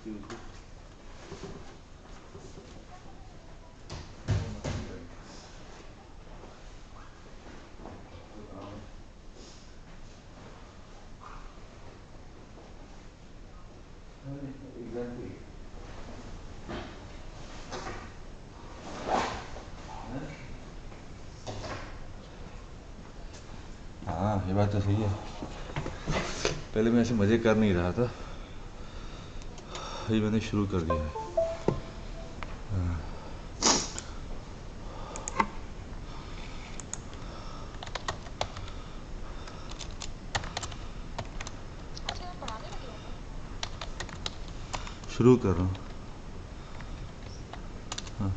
हाँ ये बात तो सही है। पहले मैं ऐसे मज़े कर नहीं रहा था, ये मैंने शुरू कर दिया है। शुरू कर रहा हूँ। हाँ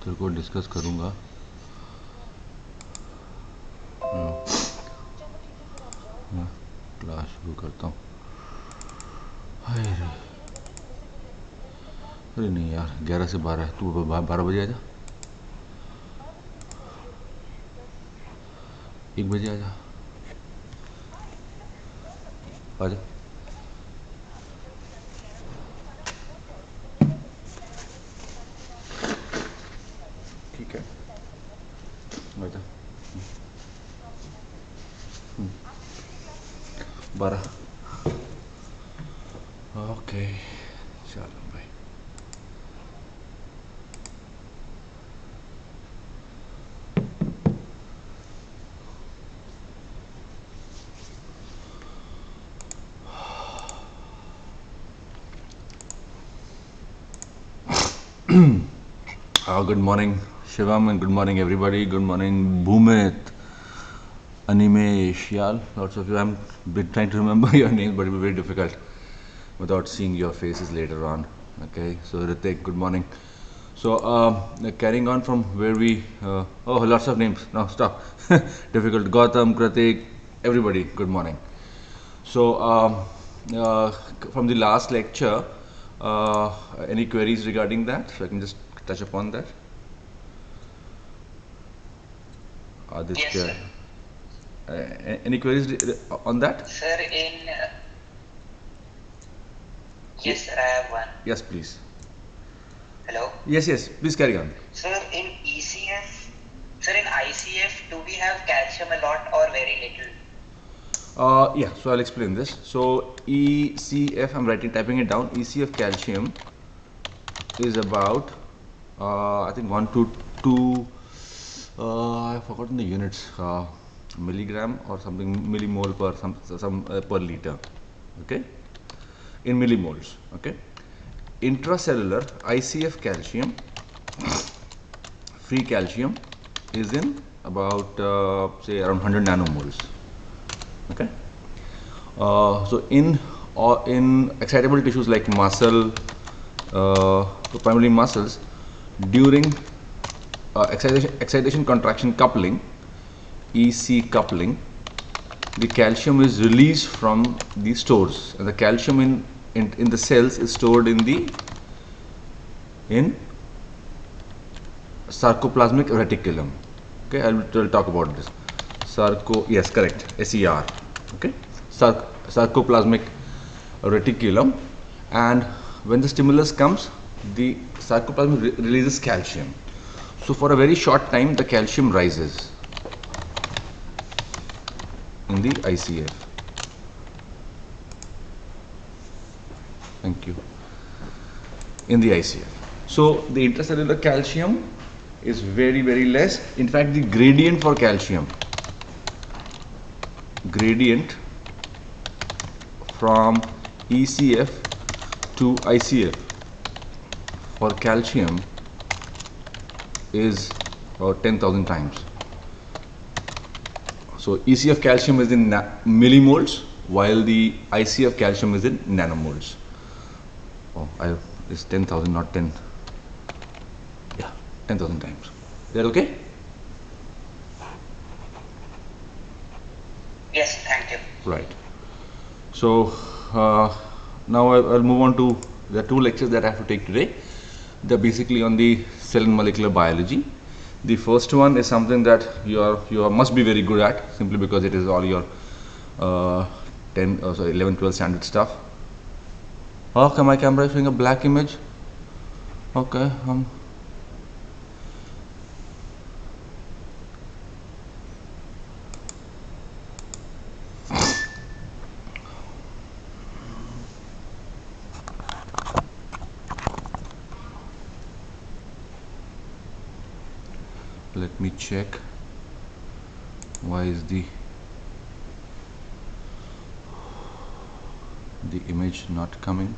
तेरे को डिस्कस करूँगा। क्लास शुरू करता हूँ। अरे नहीं यार, 11 से 12 है, तू 12 बजे आ जा, 1 बजे आ जा, आ जा। ठीक है, आ जा। 12। ओके चलो भाई। Good morning Shivam and good morning everybody. Good morning Bhumit, Animesh, Yal, lots of you. I'm been trying to remember your names, but it will be very difficult without seeing your faces later on. Okay, so Ritik, good morning. So carrying on from where we oh, lots of names. No, stop. Difficult. Gautam, Kratik, everybody, good morning. So from the last lecture, any queries regarding that? So I can just touch upon that. Yes, sir. Any queries on that? Sir, yes, sir, I have one. Yes, please. Hello? Yes, please carry on. Sir, in ECF, sir, in ICF, do we have calcium a lot or very little? Yeah, so I'll explain this. So ECF, I'm typing it down. ECF calcium is about, I think 1 to 2, I've forgotten the units, milligram or something, millimole per some per liter. Okay, in millimoles. Okay, intracellular ICF calcium, free calcium, is in about say around 100 nanomoles. Okay, so in excitable tissues like muscle, primarily muscles, during excitation contraction coupling, EC coupling, the calcium is released from the stores, and the calcium in the cells is stored in sarcoplasmic reticulum. Okay, I'll talk about this. Yes, correct, SER. Okay, sarcoplasmic reticulum, and when the stimulus comes, the sarcoplasm releases calcium. So for a very short time, the calcium rises in the ICF. Thank you. In the ICF. So the intracellular calcium is very, very less. In fact, the gradient for calcium, gradient from ECF to ICF for calcium is about 10,000 times. So ECF calcium is in millimoles, while the ICF calcium is in nanomoles. Oh, it's 10,000, not 10. Yeah, 10,000 times. Is that okay? Yes, thank you. Right. So now I'll move on to the 2 lectures that I have to take today. They're basically on the cell and molecular biology. The first one is something that you must be very good at, simply because it is all your 11 12 standard stuff. Okay, my camera is showing a black image. Okay, let me check why is the image not coming.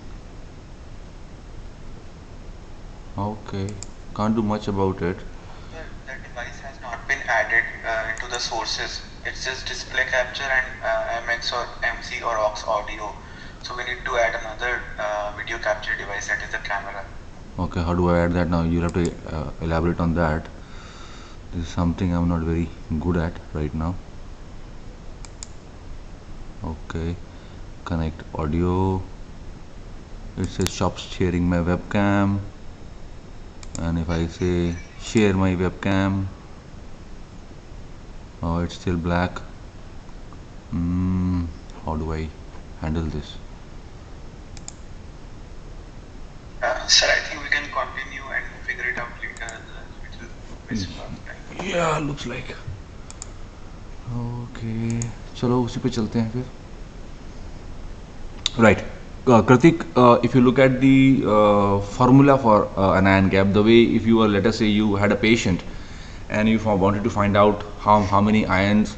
Okay, can't do much about it. The device has not been added into the sources. It's just display capture and MX or MC or aux audio. So we need to add another video capture device, that is the camera. Okay, how do I add that now? You'll have to elaborate on that. This is something I'm not very good at right now. Okay, connect audio. It says stop sharing my webcam, and if I say share my webcam, oh, it's still black. How do I handle this? Sir, I think we can continue and figure it out later. Yeah, looks like. Okay, चलो उसी पे चलते हैं फिर. Right, Kritik, if you look at the formula for an ion gap, the way if you were, let us say you had a patient and you wanted to find out how many ions,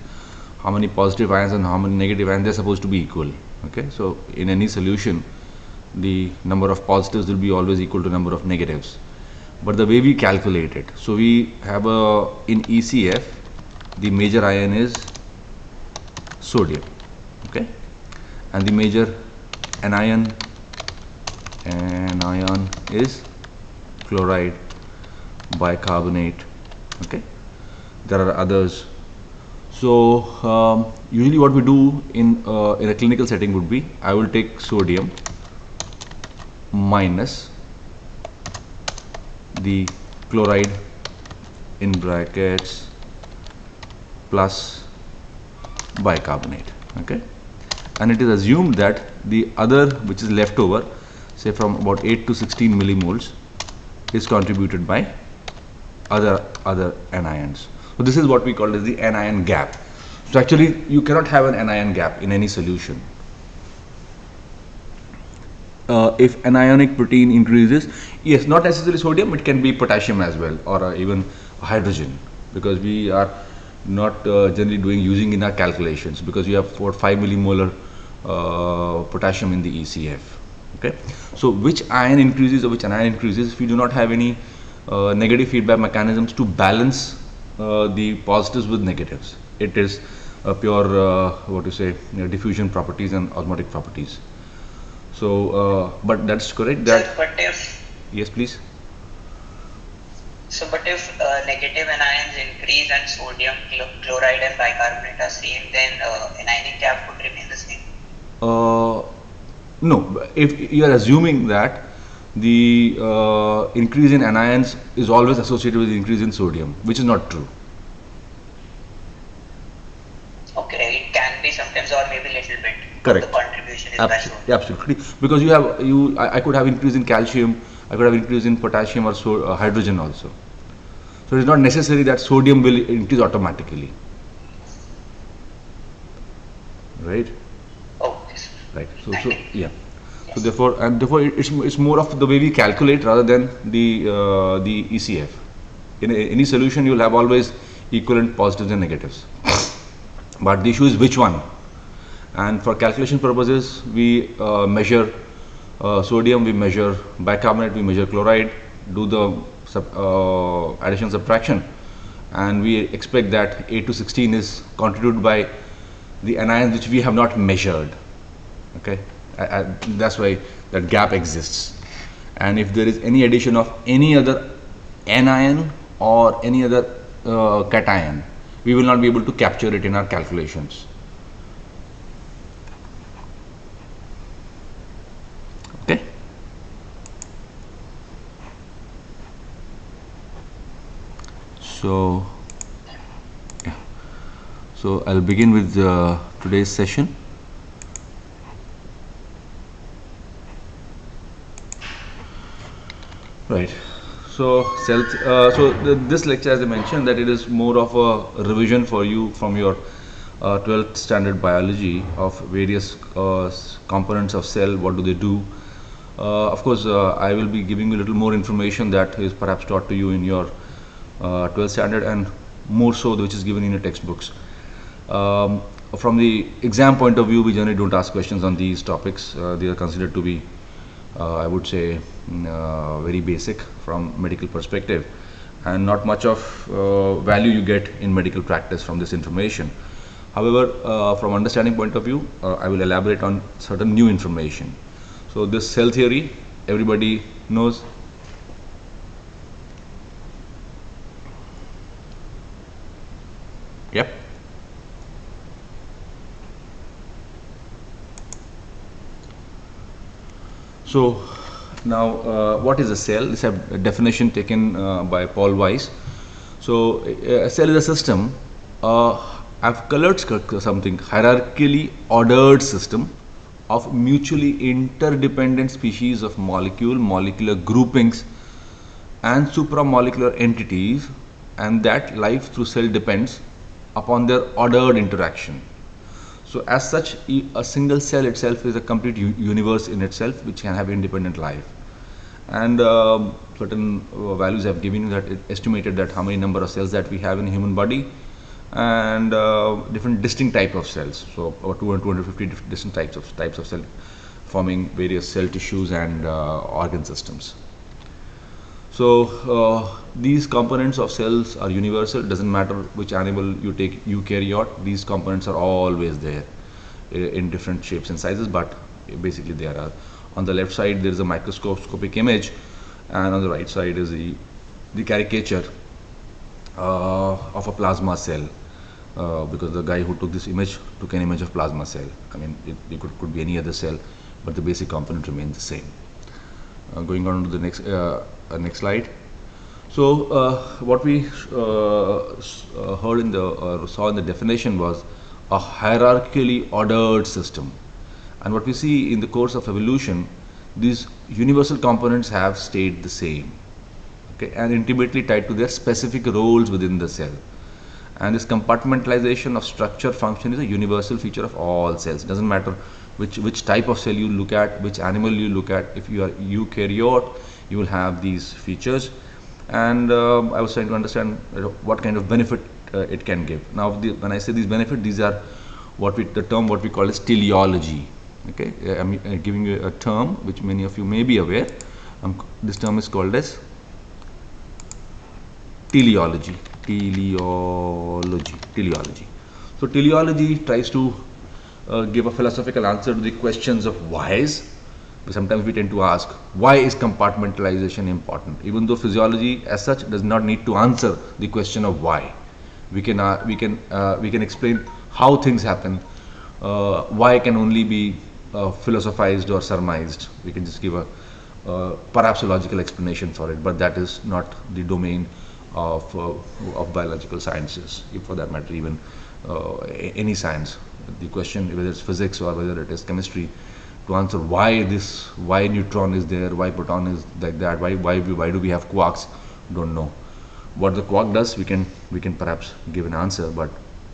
how many positive ions and how many negative ions, they're supposed to be equal. Okay, so in any solution, the number of positives will be always equal to number of negatives. But the way we calculate it, so we have in ECF, the major ion is sodium, okay, and the major anion is chloride, bicarbonate, okay. There are others. So usually what we do in a clinical setting would be, I will take sodium minus the chloride in brackets plus bicarbonate, okay, and it is assumed that the other which is left over, say from about 8 to 16 millimoles, is contributed by other anions. So this is what we call as the anion gap. So actually you cannot have an anion gap in any solution. If anionic protein increases, yes, not necessarily sodium, it can be potassium as well, or even hydrogen, because we are not generally using in our calculations, because you have 4 5 millimolar potassium in the ECF. Okay, so which ion increases or which anion increases, if we do not have any negative feedback mechanisms to balance the positives with negatives, it is a pure what to say, diffusion properties and osmotic properties. So but that's correct that. Sir, but if, yes please. so but if negative anions increase and sodium, chloride and bicarbonate are same, then anionic gap would remain the same? No, if you are assuming that the increase in anions is always associated with the increase in sodium, which is not true. Okay, it can be sometimes, or maybe little bit. Correct. The contribution is by sodium. Absolutely, because I could have increase in calcium, I could have increase in potassium or hydrogen also. So it is not necessary that sodium will increase automatically, right? Okay, sir. Right. So yeah. So therefore it's more of the way we calculate rather than the ECF. In any solution you will have always equivalent positives and negatives, but the issue is which one. And for calculation purposes, we measure sodium, we measure bicarbonate, we measure chloride, do the addition subtraction, and we expect that 8 to 16 is contributed by the anions which we have not measured. Okay, that's why that gap exists. And if there is any addition of any other anion or any other cation, we will not be able to capture it in our calculations. Okay. So yeah, so I'll begin with today's session. Right. So this lecture, as I mentioned, that it is more of a revision for you from your 12th standard biology of various components of cell. What do they do? Of course, I will be giving you a little more information that is perhaps taught to you in your 12th standard, and more so which is given in your textbooks. From the exam point of view, we generally don't ask questions on these topics. They are considered to be, I would say, very basic from medical perspective, and not much of value you get in medical practice from this information. However, from understanding point of view, I will elaborate on certain new information. So this cell theory, everybody knows. Yep. So now, what is a cell? This is a definition taken by Paul Weiss. So a cell is a system. I've colored something hierarchically ordered system of mutually interdependent species of molecular groupings, and supramolecular entities, and that life through cell depends upon their ordered interaction. So as such, a single cell itself is a complete universe in itself, which can have independent life. And certain values I have given you, that it estimated that how many number of cells that we have in a human body, and different distinct type of cells. So about 250 distinct types of cell, forming various cell tissues and organ systems. So these components of cells are universal. Doesn't matter which animal you take, eukaryote, these components are always there in different shapes and sizes, but basically they are. On the left side there is a microscopic image, and on the right side is the caricature of a plasma cell, because the guy who took this image took an image of plasma cell. I mean, it could be any other cell, but the basic component remains the same. Going on to the next slide. So what we heard in the saw in the definition was a hierarchically ordered system, and what we see in the course of evolution, these universal components have stayed the same, okay, and intimately tied to their specific roles within the cell. And this compartmentalization of structure function is a universal feature of all cells. Doesn't matter which type of cell you look at, which animal you look at. If you are eukaryote, you will have these features. And I was trying to understand what kind of benefit it can give. Now, when I say these benefits, these are the term what we call as teleology. Okay, I'm giving you a term which many of you may be aware. This term is called as teleology. So teleology tries to give a philosophical answer to the questions of whys. Sometimes we tend to ask, why is compartmentalization important? Even though physiology as such does not need to answer the question of why. We can explain how things happen. Why can only be philosophized or surmised. We can just give a perhaps a logical explanation for it, but that is not the domain of biological sciences, if for that matter even any science. The question, whether it's physics or whether it is chemistry, to answer why neutron is there, why proton is like that, why do we have quarks, don't know. What the quark does, we can perhaps give an answer, but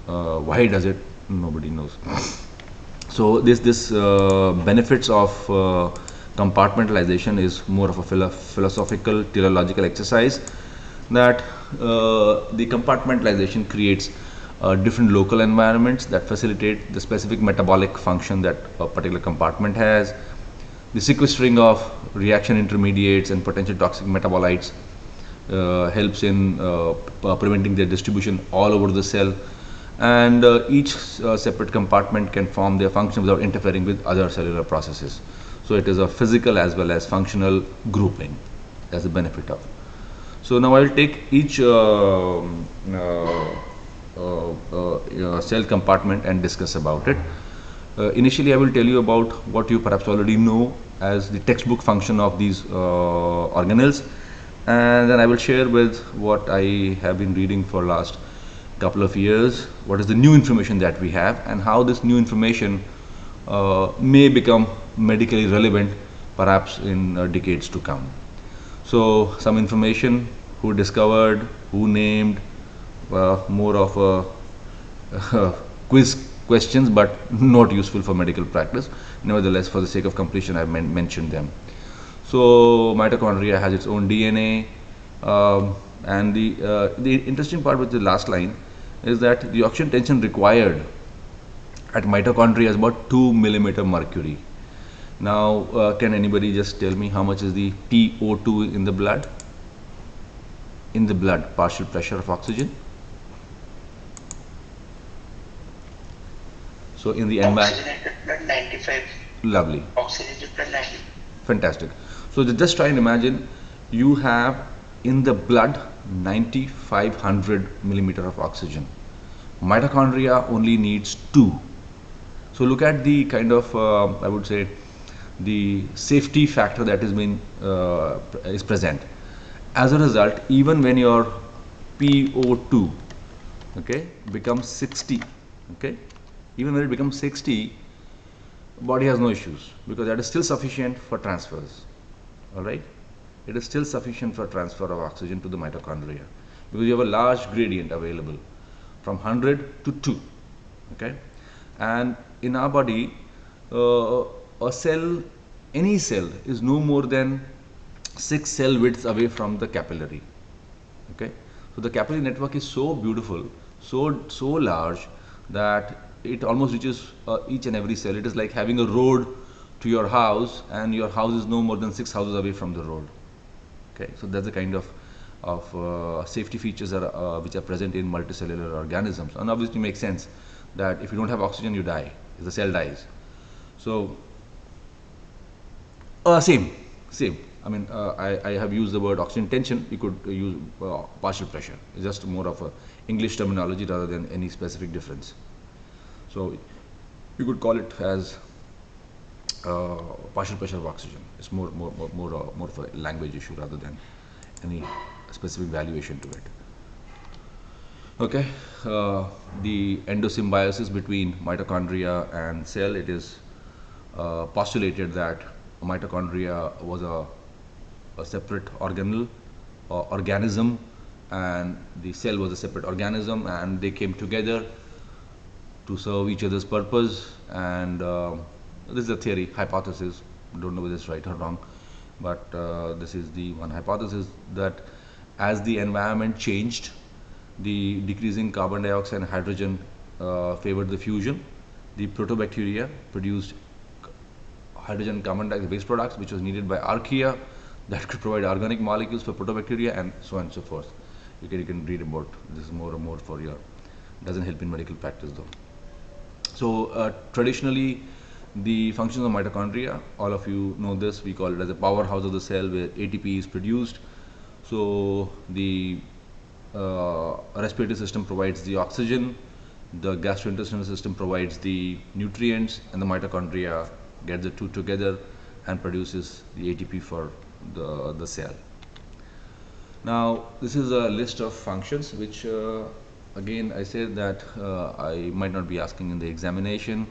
why does it, nobody knows. So this benefits of compartmentalization is more of a philosophical teleological exercise, that the compartmentalization creates different local environments that facilitate the specific metabolic function that a particular compartment has. The sequestering of reaction intermediates and potential toxic metabolites helps in preventing their distribution all over the cell, and each separate compartment can form their function without interfering with other cellular processes. So it is a physical as well as functional grouping as a benefit of. So now I will take each cell compartment and discuss about it. Initially I will tell you about what you perhaps already know as the textbook function of these organelles, and then I will share with what I have been reading for last couple of years, what is the new information that we have and how this new information may become medically relevant perhaps in decades to come. So some information, who discovered, who named, more of a quiz questions, but not useful for medical practice. Nevertheless, for the sake of completion, I've mentioned them. So mitochondria has its own DNA, and the interesting part with the last line is that the oxygen tension required at mitochondria is about 2 millimeter mercury. Now, can anybody just tell me how much is the PO2 in the blood? In the blood, partial pressure of oxygen. So in the oxygenated blood 95. Lovely. Oxygenated blood 90. Fantastic. So just try and imagine you have in the blood 9500 millimeter of oxygen. Mitochondria only needs 2. So look at the kind of I would say the safety factor that is present. As a result, even when your PO2 becomes 60, even when it becomes 60, body has no issues because that is still sufficient for transfers. All right, it is still sufficient for transfer of oxygen to the mitochondria because you have a large gradient available from 100 to 2. And in our body, a cell, any cell, is no more than 6 cell widths away from the capillary. So the capillary network is so beautiful, so large that it almost reaches each and every cell. It is like having a road to your house, and your house is no more than 6 houses away from the road. So that's the kind of safety features which are present in multicellular organisms, and obviously makes sense that if you don't have oxygen, you die. The cell dies. So same. I mean, I have used the word oxygen tension. You could use partial pressure. It's just more of a English terminology rather than any specific difference. So you could call it as partial pressure of oxygen. It's more of a language issue rather than any specific valuation to it. The endosymbiosis between mitochondria and cell, it is postulated that mitochondria was a separate organism, and the cell was a separate organism, and they came together to serve each other's purpose. And this is a theory, hypothesis, don't know whether it's right or wrong, but this is the one hypothesis, that as the environment changed, the decreasing carbon dioxide and hydrogen favored the fusion. The protobacteria produced hydrogen carbon dioxide waste products, which was needed by archaea that could provide organic molecules for protobacteria, and so on and so forth. You can read about this more and more for your, doesn't help in medical practice though. So traditionally, the functions of mitochondria, all of you know this, we call it as a powerhouse of the cell where ATP is produced. So the respiratory system provides the oxygen, the gastrointestinal system provides the nutrients, and the mitochondria gets the two together and produces the ATP for the cell. Now this is a list of functions which again I said that I might not be asking in the examination,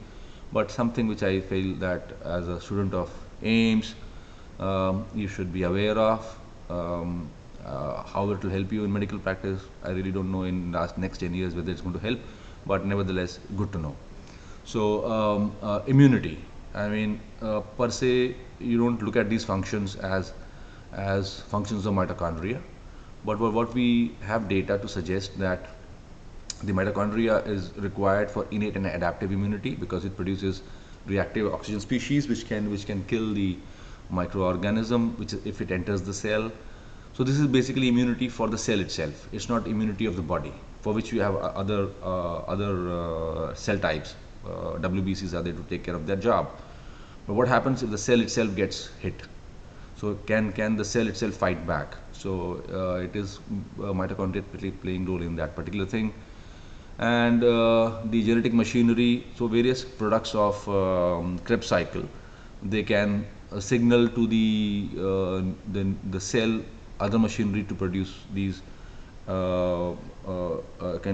but something which I feel that as a student of AIIMS you should be aware of. How it will help you in medical practice, I really don't know in next 10 years whether it's going to help, but nevertheless good to know. So immunity, I mean per se you don't look at these functions as functions of mitochondria, but what we have data to suggest that the mitochondria is required for innate and adaptive immunity because it produces reactive oxygen species which can kill the microorganism which if it enters the cell. So this is basically immunity for the cell itself. It's not immunity of the body, for which you have other cell types. WBCs are there to take care of their job. But what happens if the cell itself gets hit? So can the cell itself fight back? So it is mitochondria playing role in that particular thing. And the genetic machinery, so various products of Krebs cycle, they can signal to the cell other machinery to produce these can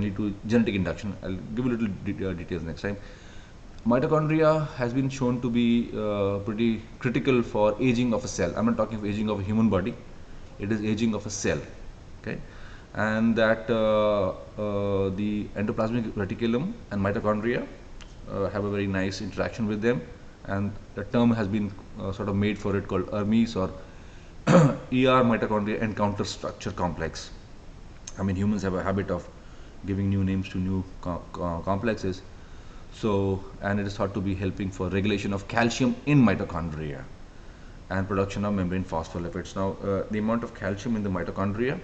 lead to genetic induction. I'll give a little details next time. Mitochondria has been shown to be pretty critical for aging of a cell. I'm not talking of aging of a human body, it is aging of a cell. Okay, and that the endoplasmic reticulum and mitochondria have a very nice interaction with them, and the term has been sort of made for it called AIIMS or ER mitochondria encounter structure complex. I mean, humans have a habit of giving new names to new complexes. So, and it is thought to be helping for regulation of calcium in mitochondria and production of membrane phospholipids. Now, the amount of calcium in the mitochondria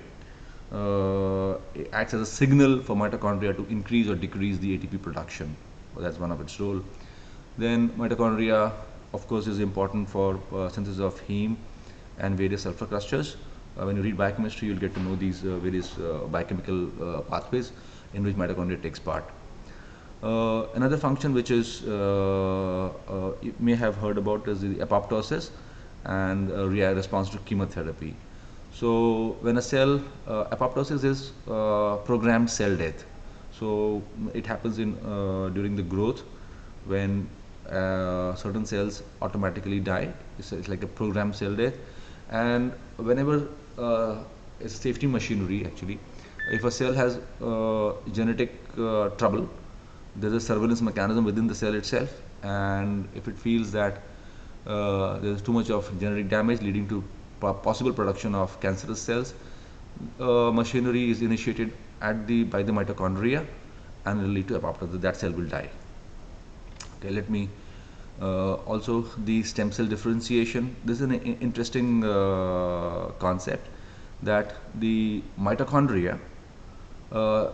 acts as a signal for mitochondria to increase or decrease the ATP production. So that's one of its role. Then mitochondria, of course, is important for synthesis of heme and various sulfur clusters. When you read biochemistry, you'll get to know these various biochemical pathways in which mitochondria takes part. Another function which is you may have heard about is the apoptosis and response to chemotherapy. So when a cell apoptosis is programmed cell death. So it happens in during the growth when certain cells automatically die. It's like a programmed cell death, and whenever it's a safety machinery actually. If a cell has genetic trouble, there is a surveillance mechanism within the cell itself, and if it feels that there is too much of genetic damage leading to possible production of cancerous cells, machinery is initiated by the mitochondria and will lead to apoptosis. That cell will die. Okay, let me also the stem cell differentiation. This is an interesting concept, that the mitochondria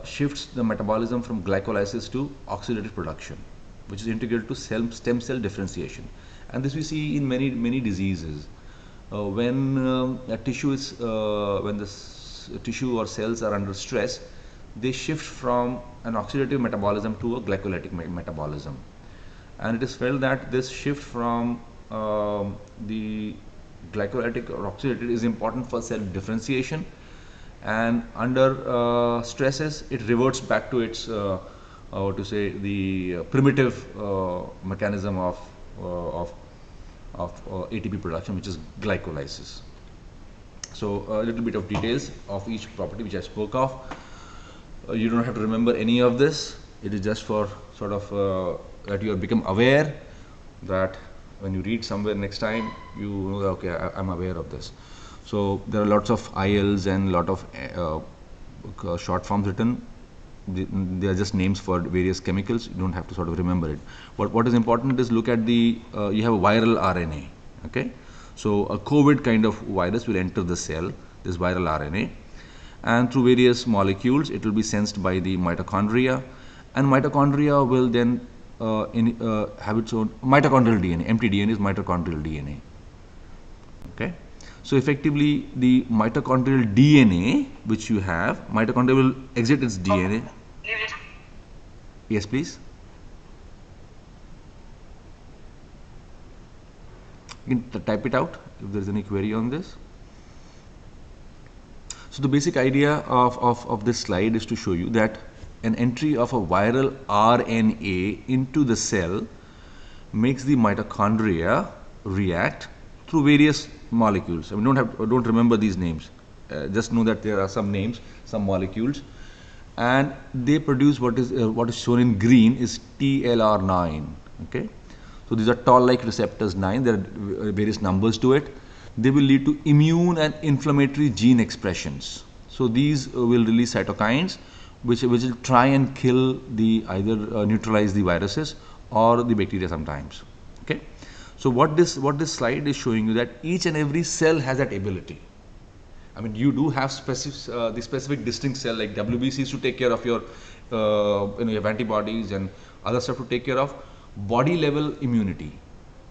shifts the metabolism from glycolysis to oxidative production, which is integral to stem cell differentiation. And this we see in many diseases. When a tissue is when the tissue or cells are under stress, they shift from an oxidative metabolism to a glycolytic metabolism. And it is felt that this shift from the glycolytic or oxidative is important for cell differentiation, and under stresses it reverts back to its the primitive mechanism of ATP production, which is glycolysis. So a little bit of details of each property which I spoke of. You don't have to remember any of this. It is just for sort of that you have become aware, that when you read somewhere next time, you know that, okay, I'm aware of this. So there are lots of ILs and lot of short forms written. They are just names for various chemicals. You don't have to sort of remember it. But what is important is look at the you have a viral RNA. Okay, so a COVID kind of virus will enter the cell, this viral RNA, and through various molecules it will be sensed by the mitochondria, and mitochondria will then have its own mitochondrial DNA. Empty DNA is mitochondrial DNA. Okay, so effectively the mitochondrial DNA which you have, mitochondria will exit its DNA. Yes, please. You can type it out if there is any query on this. So the basic idea of this slide is to show you that an entry of a viral RNA into the cell makes the mitochondria react through various molecules. I mean, don't remember these names. Just know that there are some names, some molecules, and they produce what is shown in green is TLR9. Okay, so these are toll-like receptors 9. There are various numbers to it. They will lead to immune and inflammatory gene expressions. So these will release cytokines, which will try and kill the either neutralize the viruses or the bacteria sometimes. Okay, so what this slide is showing you, that each and every cell has that ability. I mean, you do have the specific distinct cell like WBCs to take care of your you have antibodies and other stuff to take care of body level immunity.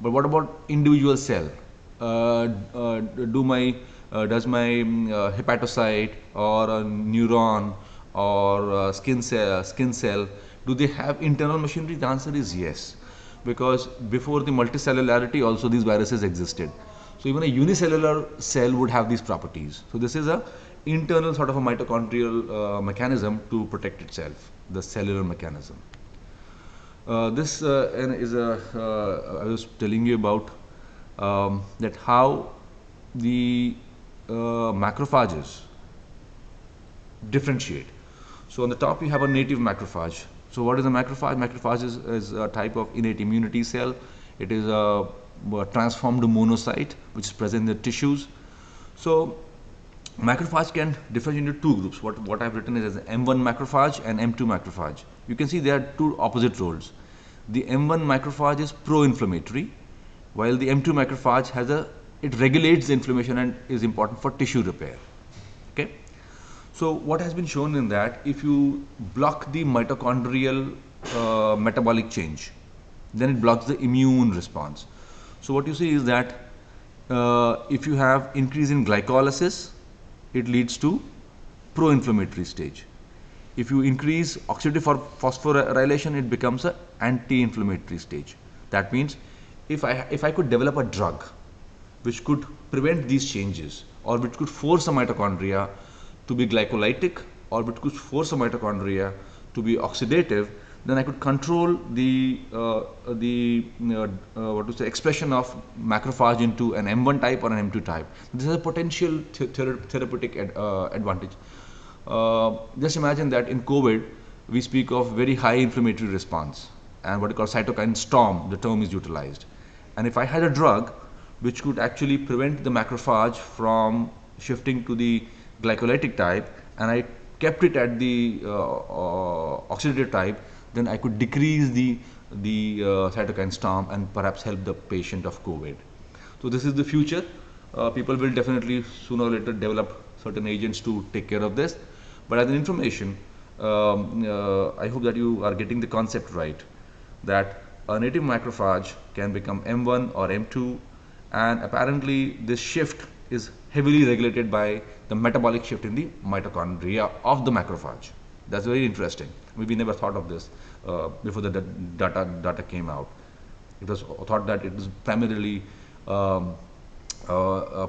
But what about individual cell? Does my hepatocyte or a neuron or skin cell, do they have internal machinery? The answer is yes, because before the multicellularity also these viruses existed. So even a unicellular cell would have these properties. So this is a internal sort of a mitochondrial mechanism to protect itself, the cellular mechanism. This is a, I was telling you about that how the macrophages differentiate. So on the top you have a native macrophage. So what is a macrophage? Macrophage is a type of innate immunity cell. It is a transformed monocyte which is present in the tissues. So macrophage can differentiate into two groups. What I've written is as M1 macrophage and M2 macrophage. You can see they are two opposite roles. The M1 macrophage is pro-inflammatory, while the M2 macrophage it regulates the inflammation and is important for tissue repair. Okay. So what has been shown in that, if you block the mitochondrial metabolic change, then it blocks the immune response. So what you see is that if you have increase in glycolysis, it leads to pro-inflammatory stage. If you increase oxidative phosphorylation, it becomes an anti-inflammatory stage. That means if I could develop a drug which could prevent these changes, or which could force a mitochondria to be glycolytic, or which could force a mitochondria to be oxidative, then I could control the expression of macrophage into an M1 type or an M2 type. This is a potential therapeutic advantage. Just imagine that in COVID, we speak of very high inflammatory response, and what we call cytokine storm, the term is utilized. And if I had a drug which could actually prevent the macrophage from shifting to the glycolytic type, and I kept it at the oxidative type, then I could decrease the cytokine storm and perhaps help the patient of COVID. So this is the future. People will definitely sooner or later develop certain agents to take care of this. But as an information, I hope that you are getting the concept right, that a native macrophage can become M1 or M2, and apparently this shift is heavily regulated by the metabolic shift in the mitochondria of the macrophage. That's very interesting. We never thought of this before the data came out. It was thought that it is primarily a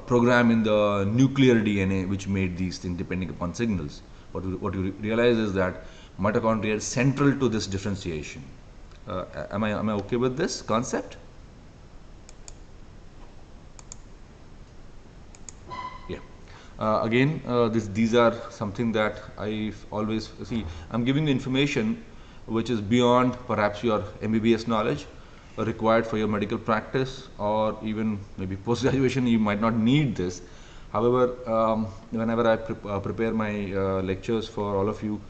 program in the nuclear DNA which made these things depending upon signals. But what you realize is that mitochondria is central to this differentiation. Am I okay with this concept? Yeah. Again, these are something that I always see. I'm giving the information which is beyond perhaps your MBBS knowledge, required for your medical practice, or even maybe post graduation. You might not need this. However, whenever I prepare my lectures for all of you,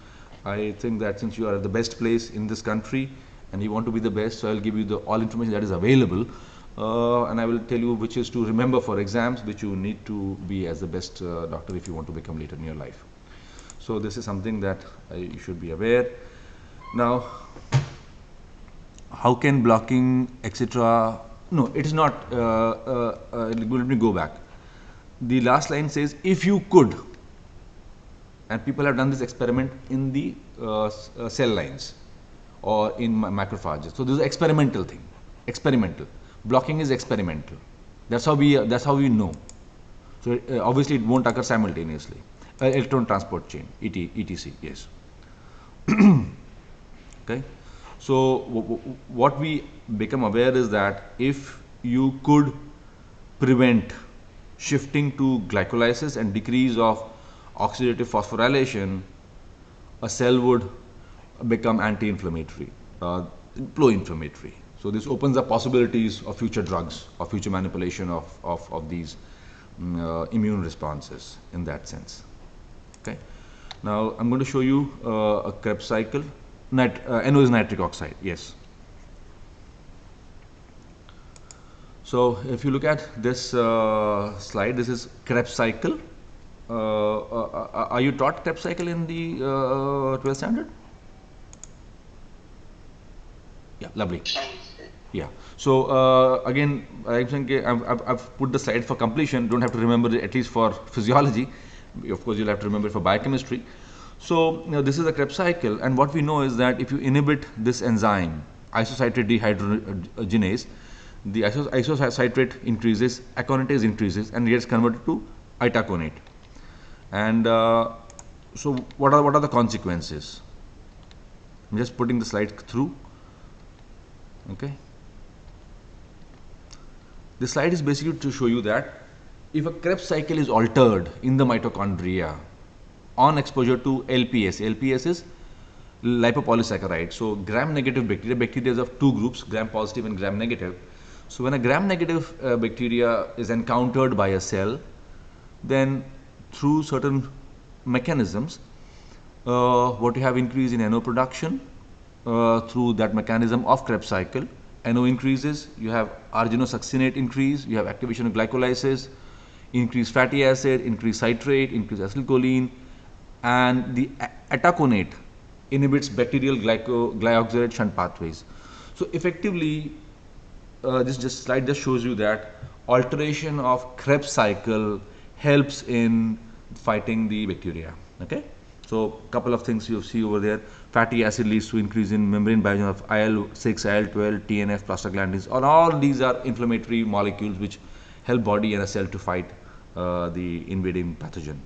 I think that since you are at the best place in this country and you want to be the best, so I'll give you all information that is available, and I will tell you which is to remember for exams, which you need to be as the best doctor if you want to become later in your life. So this is something that you should be aware. Now, how can blocking etc.? No, it is not. Let me go back. The last line says, if you could, and people have done this experiment in the cell lines or in macrophages. So this is an experimental thing. Experimental. Blocking is experimental. That's how we know. So obviously it won't occur simultaneously. Electron transport chain, etc. Yes. Okay. So what we become aware is that if you could prevent shifting to glycolysis and decrease of oxidative phosphorylation, a cell would become anti-inflammatory, pro-inflammatory. So this opens up possibilities of future drugs or future manipulation of these immune responses in that sense. Okay. Now I'm going to show you a Krebs cycle. NO is nitric oxide. Yes. So if you look at this slide, this is Krebs cycle. Are you taught Krebs cycle in the 12th standard? Yeah, lovely. Yeah. So again, I'm saying I've put the slide for completion. Don't have to remember it, at least for physiology. Of course, you'll have to remember it for biochemistry. So this is the Krebs cycle, and what we know is that if you inhibit this enzyme, isocitrate dehydrogenase, the isocitrate increases, aconitase increases, and gets converted to itaconate. And so what are the consequences? I'm just putting the slide through. Okay. This slide is basically to show you that if a Krebs cycle is altered in the mitochondria on exposure to LPS, LPS is lipopolysaccharide. So gram-negative bacteria, bacteria is of two groups, gram-positive and gram-negative. So when a gram-negative bacteria is encountered by a cell, then through certain mechanisms, what you have increase in NO production through that mechanism of Krebs cycle. NO increases, you have arginosuccinate increase, you have activation of glycolysis, increased fatty acid, increased citrate, increased acetylcholine, and the itaconate inhibits bacterial glyoxylate shunt pathways. So effectively, this slide just shows you that alteration of Krebs cycle helps in fighting the bacteria. Okay. So couple of things you see over there. Fatty acid leads to increase in membrane biogen of IL-6, IL-12, TNF, prostaglandins. All these are inflammatory molecules which help body and a cell to fight the invading pathogen.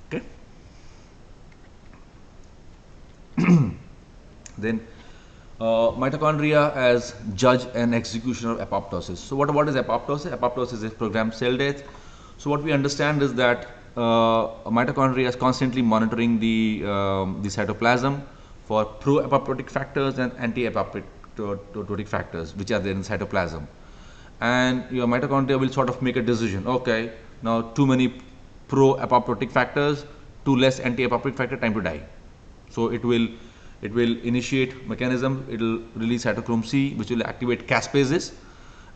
Okay. Then mitochondria as judge and executioner of apoptosis. So what is apoptosis? Apoptosis is programmed cell death. So what we understand is that mitochondria is constantly monitoring the cytoplasm for pro-apoptotic factors and anti-apoptotic factors which are there in cytoplasm. And your mitochondria will sort of make a decision. Okay, now too many pro-apoptotic factors, too less anti-apoptotic factor, time to die. So it will initiate mechanism. It will release cytochrome C, which will activate caspases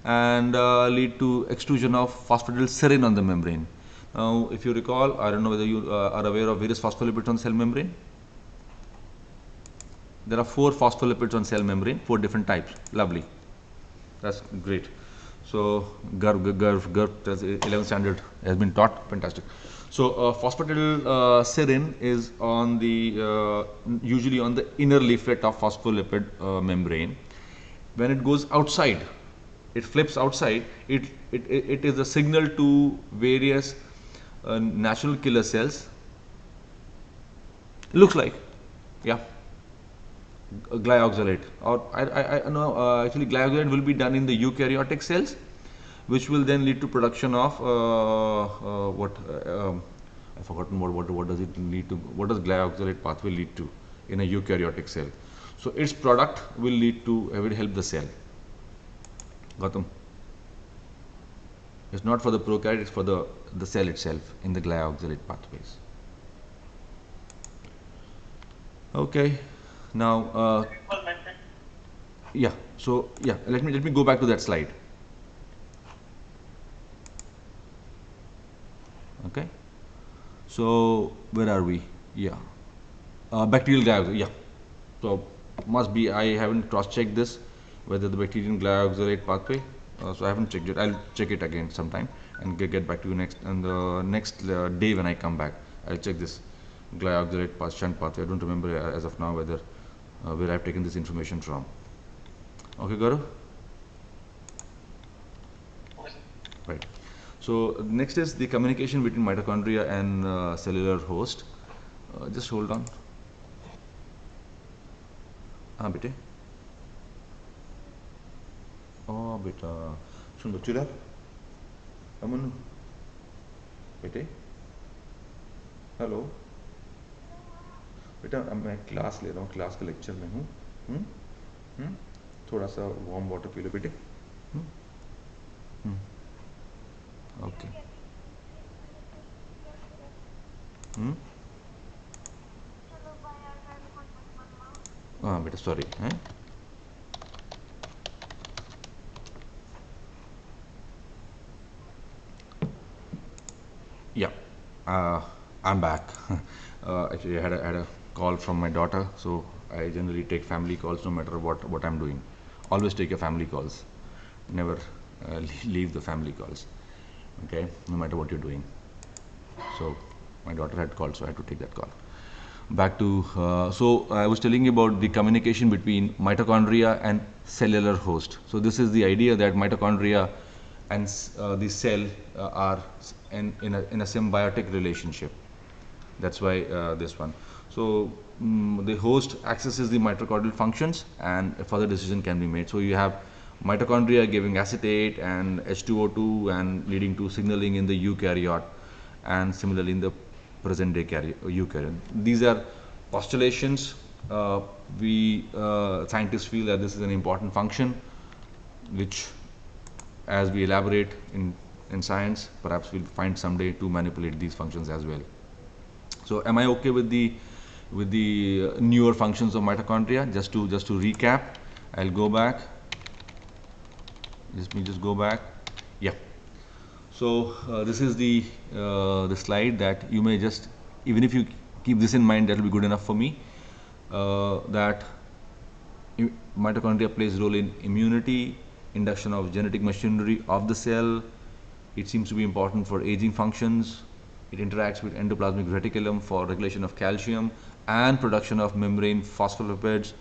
and lead to extrusion of phosphatidylserine on the membrane. Now, if you recall, I don't know whether you are aware of various phospholipids on cell membrane. There are 4 phospholipids on cell membrane, 4 different types. Lovely, that's great. So GERV, 11th standard has been taught. Fantastic. So phosphatidylserine is on the usually on the inner leaflet of phospholipid membrane. When it goes outside, it flips outside. It is a signal to various natural killer cells. Looks like, yeah, glyoxylate. Or I know actually glyoxylate will be done in the eukaryotic cells, which will then lead to production of I've forgotten what does it lead to? What does glyoxylate pathway lead to in a eukaryotic cell? So its product will lead to will help the cell. Gautam. It's not for the prokaryote, it's for the cell itself in the glyoxylate pathways. Okay. Now yeah. So yeah, let me go back to that slide. Okay. So where are we? Yeah, bacterial glyoxylate. Yeah, so must be. I haven't cross-checked this whether the bacterial glyoxylate pathway. So I haven't checked it. I'll check it again sometime and get back to you next. And the next day when I come back, I'll check this glyoxylate shunt pathway. I don't remember as of now whether where I've taken this information from. Okay, Gaurav. Right. So next is the communication between mitochondria and cellular host. Just hold on. हाँ बेटे. Oh बेटा, सुन बच्चूला. अमन. बेटे. Hello. बेटा मैं class ले रहा हूँ, class के लेक्चर में हूँ. थोड़ा सा वार्म वाटर पी लो बेटे. ओके. हाँ बेटा सॉरी हैं. Yeah, I'm back. Actually, I had a call from my daughter, so I generally take family calls no matter what I'm doing. Always take your family calls. Never leave the family calls. Okay, no matter what you're doing. So my daughter had called, so I had to take that call. back to, so I was telling you about the communication between mitochondria and cellular host. So this is the idea that mitochondria and the cell are in a symbiotic relationship. That's why this one. So the host accesses the mitochondrial functions and a further decision can be made. So you have mitochondria giving acetate and H2O2 and leading to signaling in the eukaryote, and similarly in the present day eukaryote. These are postulations. We scientists feel that this is an important function which, as we elaborate in science, perhaps we'll find someday to manipulate these functions as well. So am I okay with the newer functions of mitochondria? Just to recap, I'll go back. Let me just go back. Yeah. So this is the slide that you may just, even if you keep this in mind, that will be good enough for me. That mitochondria plays a role in immunity, induction of genetic machinery of the cell. It seems to be important for aging functions. It interacts with endoplasmic reticulum for regulation of calcium and production of membrane phospholipids,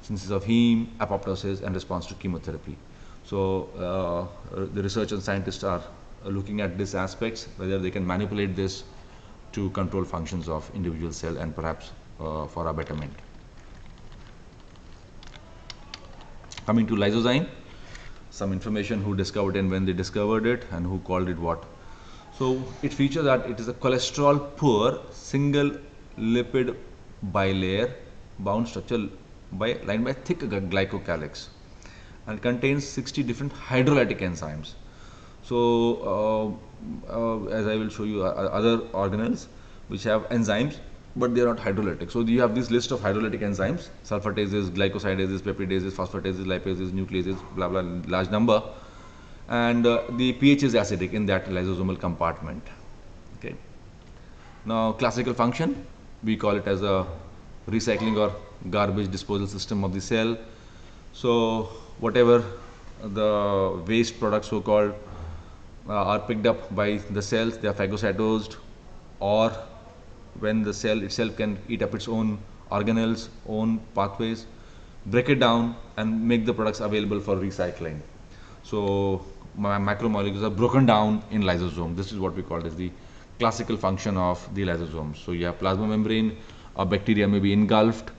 synthesis of heme, apoptosis, and response to chemotherapy. So the researchers and scientists are looking at these aspects, whether they can manipulate this to control functions of individual cell and perhaps for our betterment. Coming to lysozyme, some information who discovered and when they discovered it and who called it what. So it features that it is a cholesterol poor single lipid bilayer bound structure lined by thick glycocalyx, and contains 60 different hydrolytic enzymes. So as I will show you other organelles which have enzymes, but they are not hydrolytic. So you have this list of hydrolytic enzymes: sulfatases, glycosidases, peptidases, phosphatases, lipases, nucleases, blah blah, large number, and the pH is acidic in that lysosomal compartment. Okay. Now classical function, we call it as a recycling or garbage disposal system of the cell. So whatever the waste products, so called, are picked up by the cells, they are phagocytosed, or when the cell itself can eat up its own organelles, own pathways, break it down and make the products available for recycling. So macromolecules are broken down in lysosome. This is what we call as the classical function of the lysosome. So you have plasma membrane, a bacteria may be engulfed.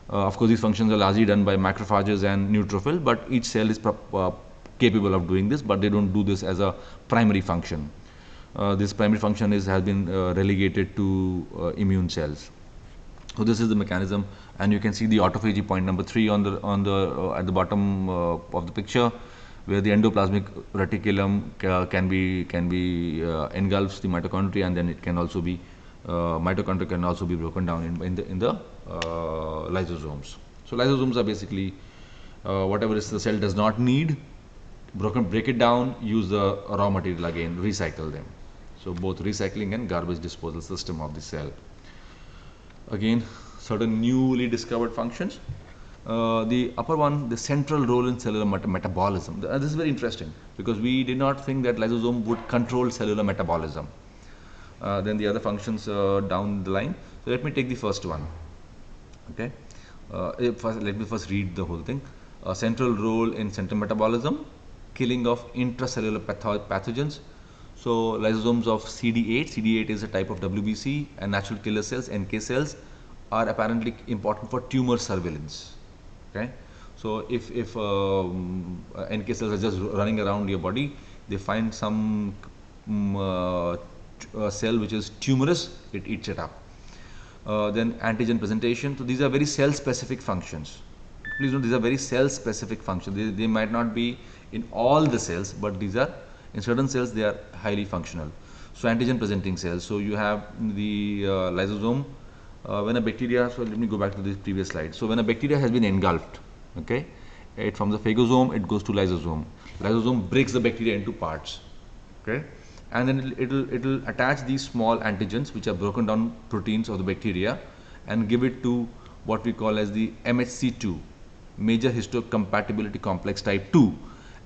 Of course, these functions are largely done by macrophages and neutrophil, but each cell is capable of doing this, but they don't do this as a primary function. This primary function has been relegated to immune cells. So this is the mechanism, and you can see the autophagy point number 3 on the at the bottom of the picture, where the endoplasmic reticulum can be engulfs the mitochondria, and then it can also be mitochondria can also be broken down in the lysosomes. So lysosomes are basically whatever the cell does not need, break it down, use the raw material again, recycle them. So both recycling and garbage disposal system of the cell. Again, certain newly discovered functions. The upper one, the central role in cellular metabolism. This is very interesting because we did not think that lysosome would control cellular metabolism. Then the other functions down the line. So let me take the first one. Okay. Let me first read the whole thing. Central role in central metabolism, killing of intracellular pathogens. So lysosomes of CD8, CD8 is a type of WBC, and natural killer cells, NK cells, are apparently important for tumor surveillance. Okay. So if NK cells are just running around your body, they find some cell which is tumorous, it eats it up. Then antigen presentation. So these are very cell specific functions. Please note, these are very cell specific functions. They might not be in all the cells, but these are in certain cells they are highly functional. So antigen presenting cells. So you have the lysosome. When a bacteria, so let me go back to this previous slide. So when a bacteria has been engulfed, okay, from the phagosome it goes to lysosome. Lysosome breaks the bacteria into parts, okay, and then it'll attach these small antigens which are broken down proteins of the bacteria and give it to what we call as the MHC2, major histocompatibility complex type 2,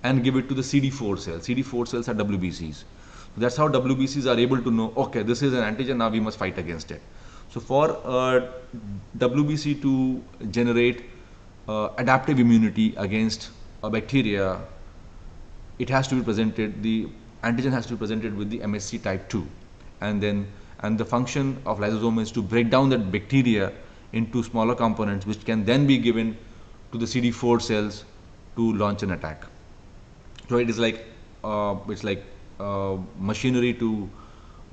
and give it to the CD4 cells. CD4 cells are WBCs. So that's how WBCs are able to know, okay, this is an antigen, now we must fight against it. So for WBC to generate adaptive immunity against a bacteria, it has to be presented, the antigen has to be presented with the MHC type 2, and the function of lysosome is to break down that bacteria into smaller components, which can then be given to the CD4 cells to launch an attack. So it is like machinery to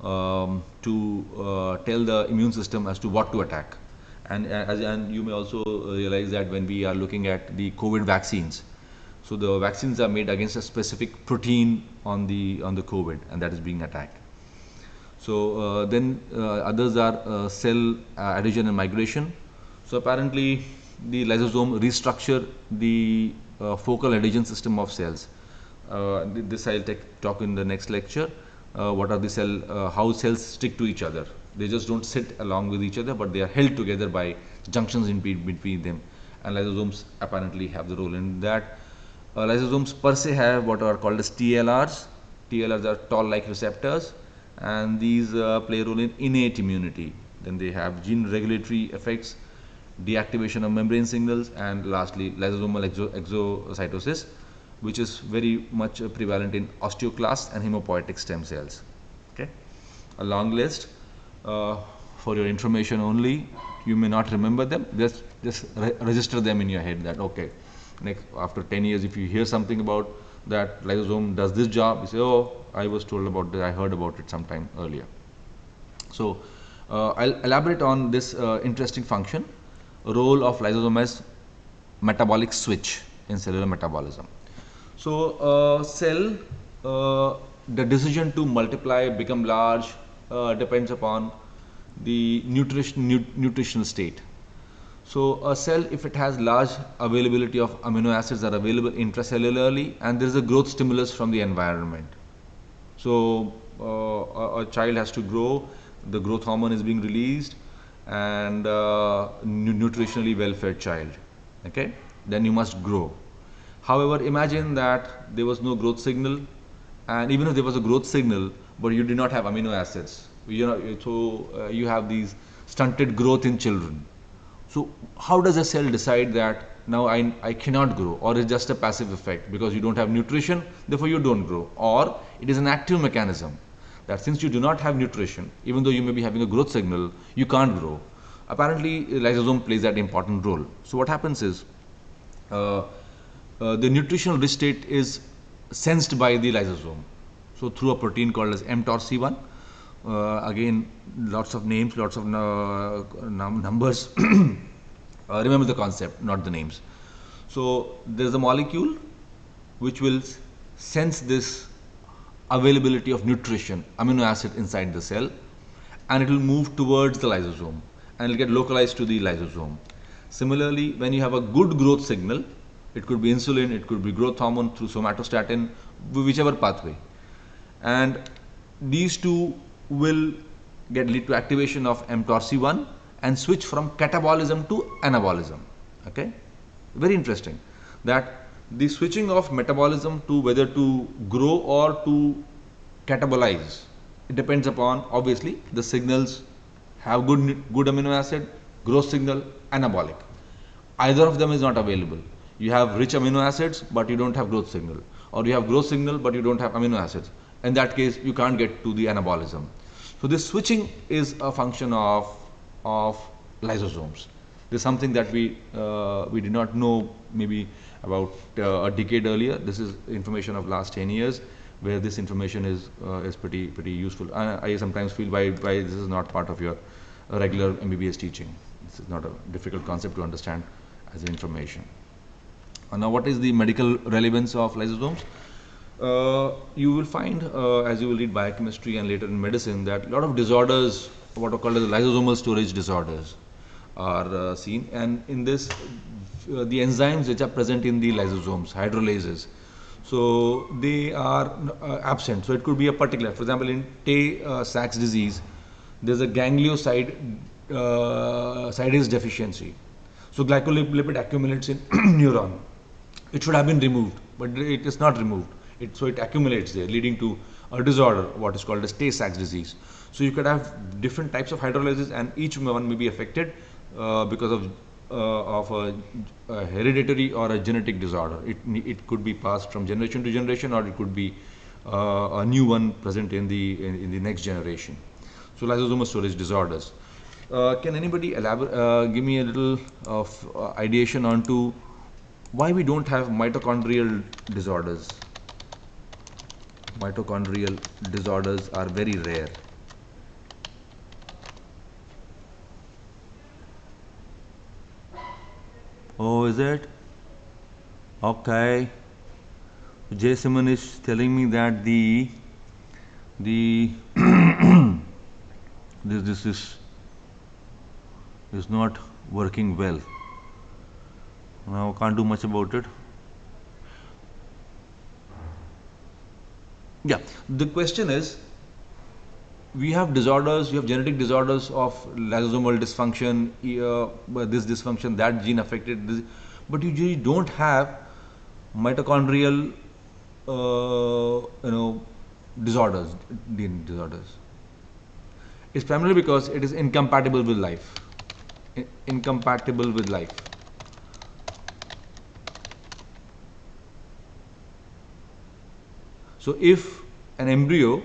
tell the immune system as to what to attack. And you may also realize that when we are looking at the COVID vaccines, so the vaccines are made against a specific protein on the COVID, and that is being attacked. So then others are cell adhesion and migration. So apparently the lysosome restructure the focal adhesion system of cells. This I'll talk in the next lecture. What are the how cells stick to each other. They just don't sit along with each other, but they are held together by junctions in between them. And lysosomes apparently have the role in that. Lysosomes per se have what are called as TLRs. TLRs are toll-like receptors, and these play a role in innate immunity. Then they have gene regulatory effects, deactivation of membrane signals, and lastly lysosomal exocytosis, which is very much prevalent in osteoclasts and hematopoietic stem cells. Okay, a long list. For your information only, you may not remember them, just register them in your head that okay, next after 10 years if you hear something about that lysosome does this job, you say, oh, I was told about this, I heard about it sometime earlier. So I'll elaborate on this interesting function, role of lysosome as metabolic switch in cellular metabolism. So cell, the decision to multiply, become large, depends upon the nutritional state. So a cell, if it has large availability of amino acids are available intracellularly, and there is a growth stimulus from the environment. So a child has to grow, the growth hormone is being released, and nutritionally well-fed child. Okay, then you must grow. However, imagine that there was no growth signal, and even if there was a growth signal, but you did not have amino acids. So you have these stunted growth in children. So how does a cell decide that now I cannot grow, or it's just a passive effect because you don't have nutrition, therefore you don't grow, or it is an active mechanism that since you do not have nutrition, even though you may be having a growth signal, you can't grow. Apparently lysosome plays that important role. So what happens is the nutritional rich state is sensed by the lysosome. So through a protein called as mTORC1. Again, lots of names, lots of numbers. Remember the concept, not the names. So there is a molecule which will sense this availability of nutrition, amino acid inside the cell, and it will move towards the lysosome and it will get localized to the lysosome. Similarly, when you have a good growth signal, it could be insulin, it could be growth hormone through somatostatin, whichever pathway, and these two will lead to activation of mTORC1 and switch from catabolism to anabolism. Okay, very interesting that the switching of metabolism to whether to grow or to catabolize, it depends upon obviously the signals have good amino acid, growth signal, anabolic. Either of them is not available. You have rich amino acids but you don't have growth signal, or you have growth signal but you don't have amino acids. In that case, you can't get to the anabolism. So this switching is a function of lysosomes. This is something that we did not know maybe about a decade earlier. This is information of last 10 years, where this information is pretty useful. I sometimes feel why this is not part of your regular MBBS teaching. This is not a difficult concept to understand as information. Now, what is the medical relevance of lysosomes? You will find, as you will read biochemistry and later in medicine, that a lot of disorders, what are called as lysosomal storage disorders, are seen, and in this the enzymes which are present in the lysosomes, hydrolases, so they are absent. So it could be a particular, for example, in Tay-Sachs disease, there is a ganglioside deficiency. So glycolipid accumulates in neuron. It should have been removed, but it is not removed. So it accumulates there, leading to a disorder, what is called as Tay-Sachs disease. So you could have different types of hydrolysis, and each one may be affected because of a hereditary or a genetic disorder. It could be passed from generation to generation, or it could be a new one present in the next generation. So lysosomal storage disorders. Can anybody elaborate, give me a little of ideation onto why we don't have mitochondrial disorders? Mitochondrial disorders are very rare. Oh, is it? Okay. J. Simon is telling me that the this is not working well. Now can't do much about it. Yeah, the question is, we have disorders, we have genetic disorders of lysosomal dysfunction, this dysfunction, that gene affected, this, but you usually don't have mitochondrial, disorders, DNA disorders. It's primarily because it is incompatible with life. Incompatible with life. So if an embryo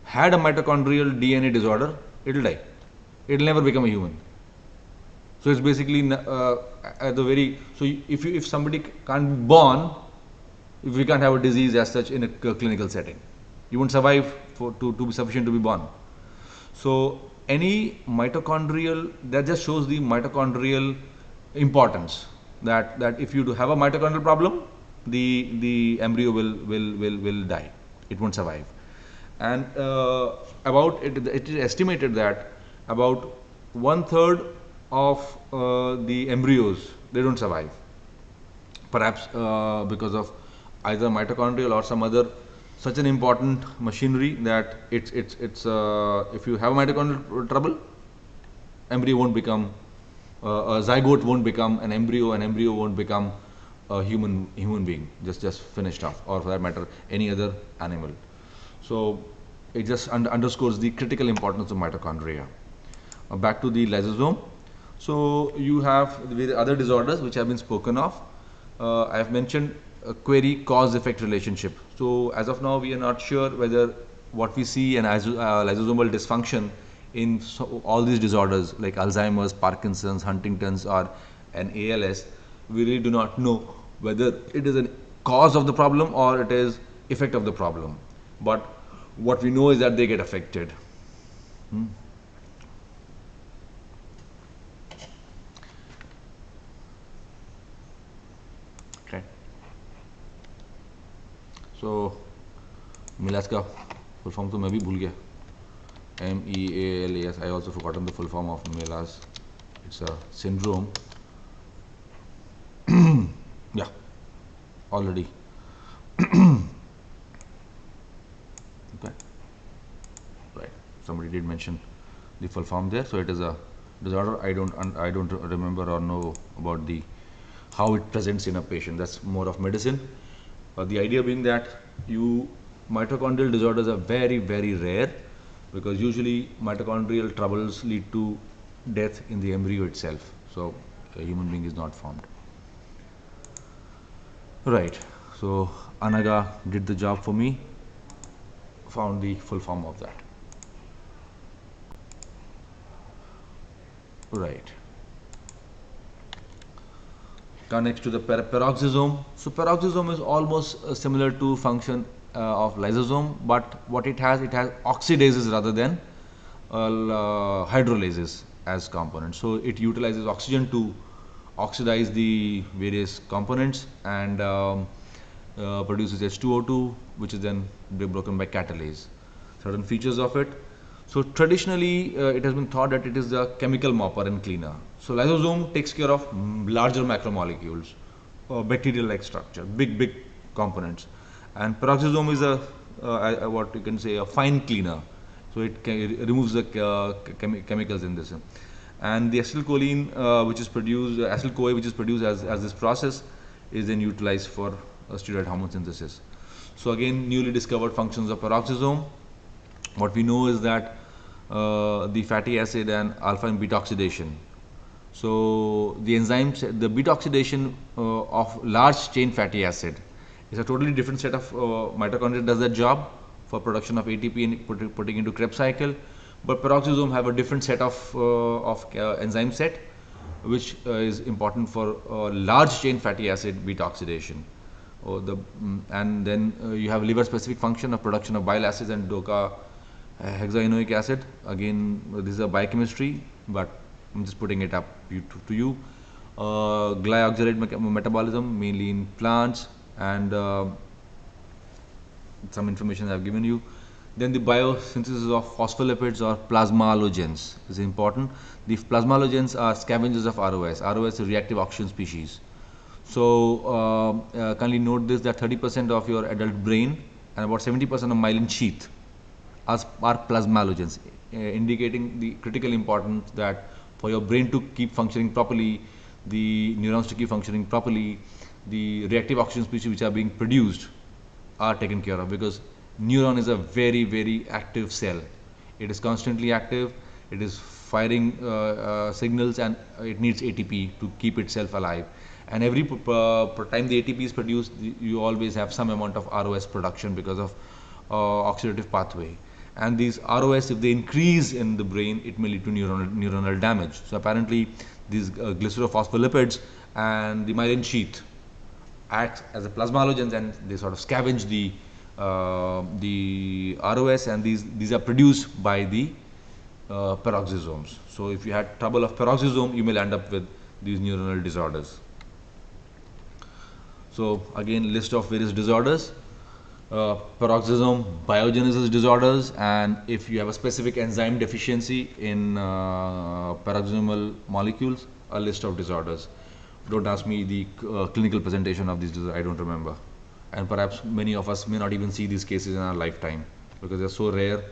had a mitochondrial DNA disorder, it will die. It will never become a human. So it's basically at the very, so if somebody can't be born, if we can't have a disease as such in a clinical setting, you won't survive to be sufficient to be born. So any mitochondrial, that just shows the mitochondrial importance, that if you do have a mitochondrial problem, the embryo will die. It won't survive. And about it is estimated that about 1/3 of the embryos, they don't survive, perhaps because of either mitochondrial or some other such an important machinery that it's if you have mitochondrial trouble, embryo won't become a zygote, won't become an embryo won't become a human being, just finished off, or for that matter any other animal. So it just underscores the critical importance of mitochondria. Back to the lysosome. So you have the other disorders which have been spoken of. I have mentioned a query cause-effect relationship. So as of now, we are not sure whether what we see an lysosomal dysfunction in all these disorders like Alzheimer's, Parkinson's, Huntington's, or an ALS. We really do not know whether it is a cause of the problem or it is effect of the problem. But what we know is that they get affected. Okay. So मिलास का full form तो मैं भी भूल गया. MEALAS. I also forgotten the full form of MELAS. It's a syndrome. Yeah, already. Okay. Right. Somebody did mention the full form there. So it is a disorder. I don't remember or know about the how it presents in a patient. That's more of medicine. The idea being that mitochondrial disorders are very rare, because usually mitochondrial troubles lead to death in the embryo itself. So a human being is not formed. Right. So Anaga did the job for me, found the full form of that. Right. Now next to the peroxisome. So peroxisome is almost similar to function of lysosome, but what it has oxidases rather than hydrolases as components. So it utilizes oxygen to oxidize the various components and produces H2O2, which is then broken by catalase. Certain features of it. So traditionally it has been thought that it is the chemical mopper and cleaner. So lysosome takes care of larger macromolecules, bacterial-like structure, big components, and peroxisome is what you can say a fine cleaner. So it removes the chemicals in this. And the acetylcholine which is produced, acyl-CoA which is produced as this process, is then utilized for steroid hormone synthesis. So again, newly discovered functions of peroxisome. What we know is that the fatty acid and alpha and beta oxidation. So the enzymes, the beta oxidation of large chain fatty acid is a totally different set of mitochondria does that job for production of ATP and putting into Krebs cycle. But peroxisome have a different set of enzyme set, which is important for large chain fatty acid beta oxidation. And then you have liver specific function of production of bile acids and doca hexaenoic acid. Again, this is a biochemistry, but I'm just putting it up to you. Glyoxylate metabolism mainly in plants, and some information I've given you. Then the biosynthesis of phospholipids or plasmalogens is important. The plasmalogens are scavengers of ROS. ROS is reactive oxygen species. So kindly note this, that 30% of your adult brain and about 70% of myelin sheath are plasmalogens, indicating the critical importance that for your brain to keep functioning properly, the neurons to keep functioning properly, the reactive oxygen species which are being produced are taken care of, because neuron is a very, very active cell. It is constantly active, it is firing signals, and it needs ATP to keep itself alive. And every time the ATP is produced, you always have some amount of ROS production because of oxidative pathway. And these ROS, if they increase in the brain, it may lead to neuronal damage. So apparently these glycerophospholipids and the myelin sheath act as a plasmalogens, and they sort of scavenge the ROS, and these are produced by the peroxisomes. So if you had trouble of peroxisome, you may end up with these neuronal disorders. So again, list of various disorders. Peroxisome biogenesis disorders, and if you have a specific enzyme deficiency in peroxisomal molecules, a list of disorders. Don't ask me the clinical presentation of these disorders, I don't remember. And perhaps many of us may not even see these cases in our lifetime because they're so rare.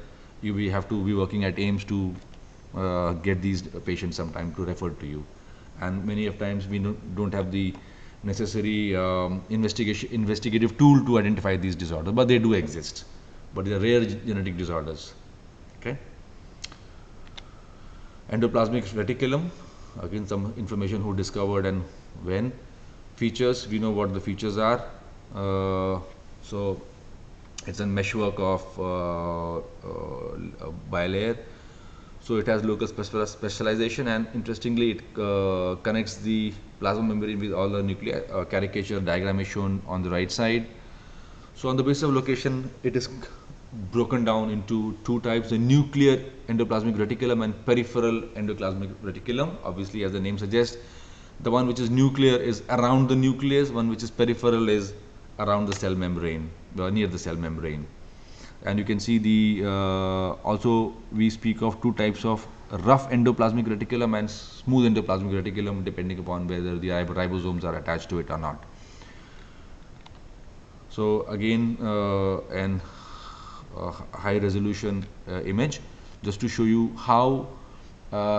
We have to be working at AIIMS to get these patients sometime to refer to you. And many of times we don't have the necessary investigative tool to identify these disorders, but they do exist. But they are rare genetic disorders. Okay. Endoplasmic reticulum, again some information who discovered and when. Features, we know what the features are. So it's a meshwork of bilayer. So it has local specialization, and interestingly it connects the plasma membrane with all the nuclei. Caricature diagram is shown on the right side. So on the basis of location, it is broken down into two types: the nuclear endoplasmic reticulum and peripheral endoplasmic reticulum. Obviously, as the name suggests, the one which is nuclear is around the nucleus, one which is peripheral is around the cell membrane, near the cell membrane. And you can see the also we speak of two types of rough endoplasmic reticulum and smooth endoplasmic reticulum, depending upon whether the ribosomes are attached to it or not. So again, an high resolution image just to show you how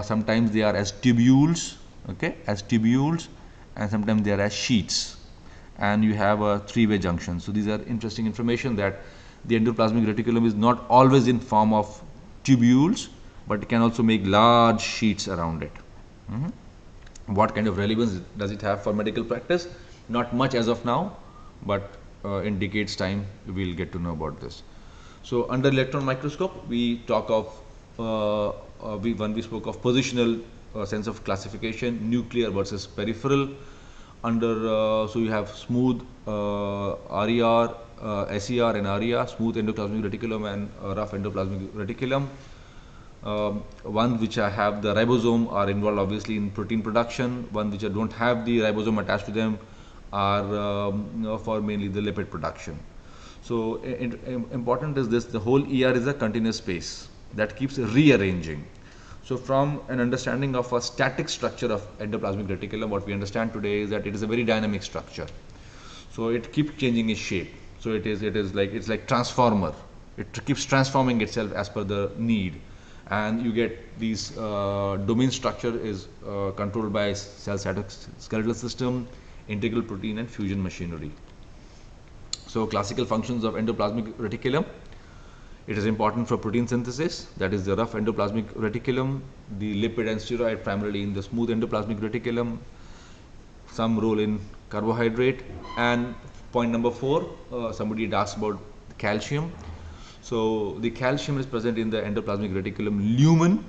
sometimes they are as tubules, okay, as tubules, and sometimes they are as sheets, and you have a three-way junction. So these are interesting information, that the endoplasmic reticulum is not always in form of tubules, but it can also make large sheets around it. What kind of relevance does it have for medical practice? Not much as of now, but in decades time we will get to know about this. So under electron microscope we talk of when we spoke of positional sense of classification, nuclear versus peripheral. Under so you have smooth RER, SER and ARIA, smooth endoplasmic reticulum and rough endoplasmic reticulum. Ones which have the ribosome are involved obviously in protein production. One which don't have the ribosome attached to them are for mainly the lipid production. So important is this: the whole ER is a continuous space that keeps rearranging. So from an understanding of a static structure of endoplasmic reticulum, what we understand today is that it is a very dynamic structure. So it keeps changing its shape. So it's like transformer. It keeps transforming itself as per the need, and you get these domain structure is controlled by cell skeletal system, integral protein, and fusion machinery. So classical functions of endoplasmic reticulum: It is important for protein synthesis, that is the rough endoplasmic reticulum, the lipid and steroid primarily in the smooth endoplasmic reticulum, some role in carbohydrate. And point number 4, somebody had asked about calcium. So the calcium is present in the endoplasmic reticulum lumen,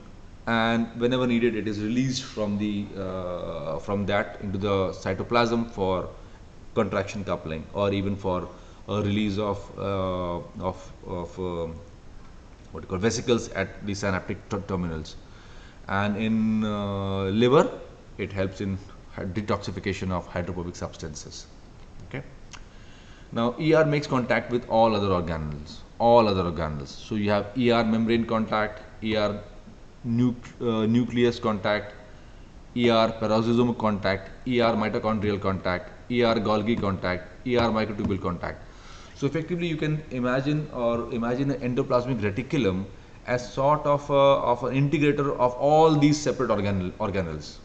and whenever needed it is released from the from that into the cytoplasm for contraction coupling, or even for a release of what you call vesicles at the synaptic terminals. And in liver it helps in detoxification of hydrophobic substances. Okay. Now ER makes contact with all other organelles. So you have ER membrane contact, ER nucleus contact, ER peroxisome contact, ER mitochondrial contact, ER Golgi contact, ER microtubule contact. So effectively you can imagine an endoplasmic reticulum as sort of an integrator of all these separate organelles,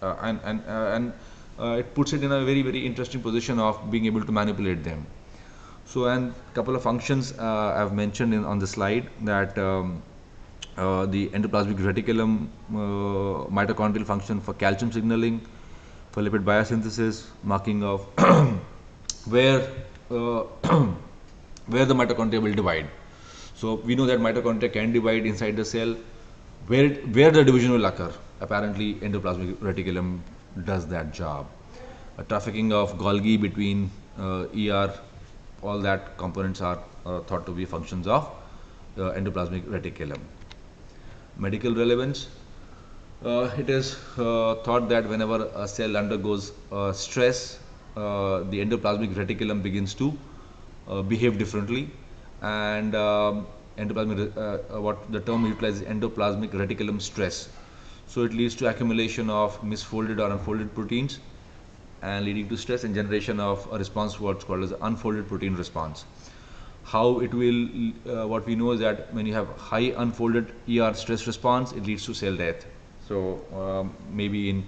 and it puts it in a very, very interesting position of being able to manipulate them. So, and couple of functions I've mentioned on the slide, that the endoplasmic reticulum mitochondrial function for calcium signaling, for lipid biosynthesis, marking of where where the mitochondria will divide. So we know that mitochondria can divide inside the cell. Where the division will occur, apparently endoplasmic reticulum does that job. Trafficking of Golgi between ER, all that components are thought to be functions of endoplasmic reticulum. Medical relevance. It is thought that whenever a cell undergoes stress, the endoplasmic reticulum begins to behave differently, and what the term utilizes, endoplasmic reticulum stress. So it leads to accumulation of misfolded or unfolded proteins, and leading to stress and generation of a response, what's called as unfolded protein response. How it will, what we know is that when you have high unfolded ER stress response, it leads to cell death. So maybe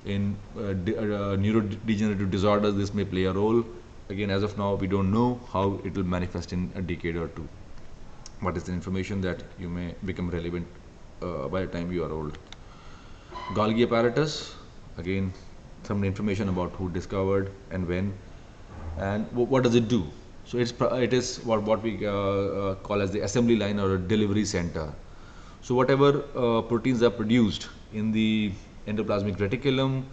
in neurodegenerative disorders this may play a role. Again, as of now we don't know how it will manifest in a decade or two, but it's the information that you may become relevant by the time you are old. Golgi apparatus, again some information about who discovered and when, and what does it do. So it is what we call as the assembly line or a delivery center. So whatever proteins are produced in the endoplasmic reticulum,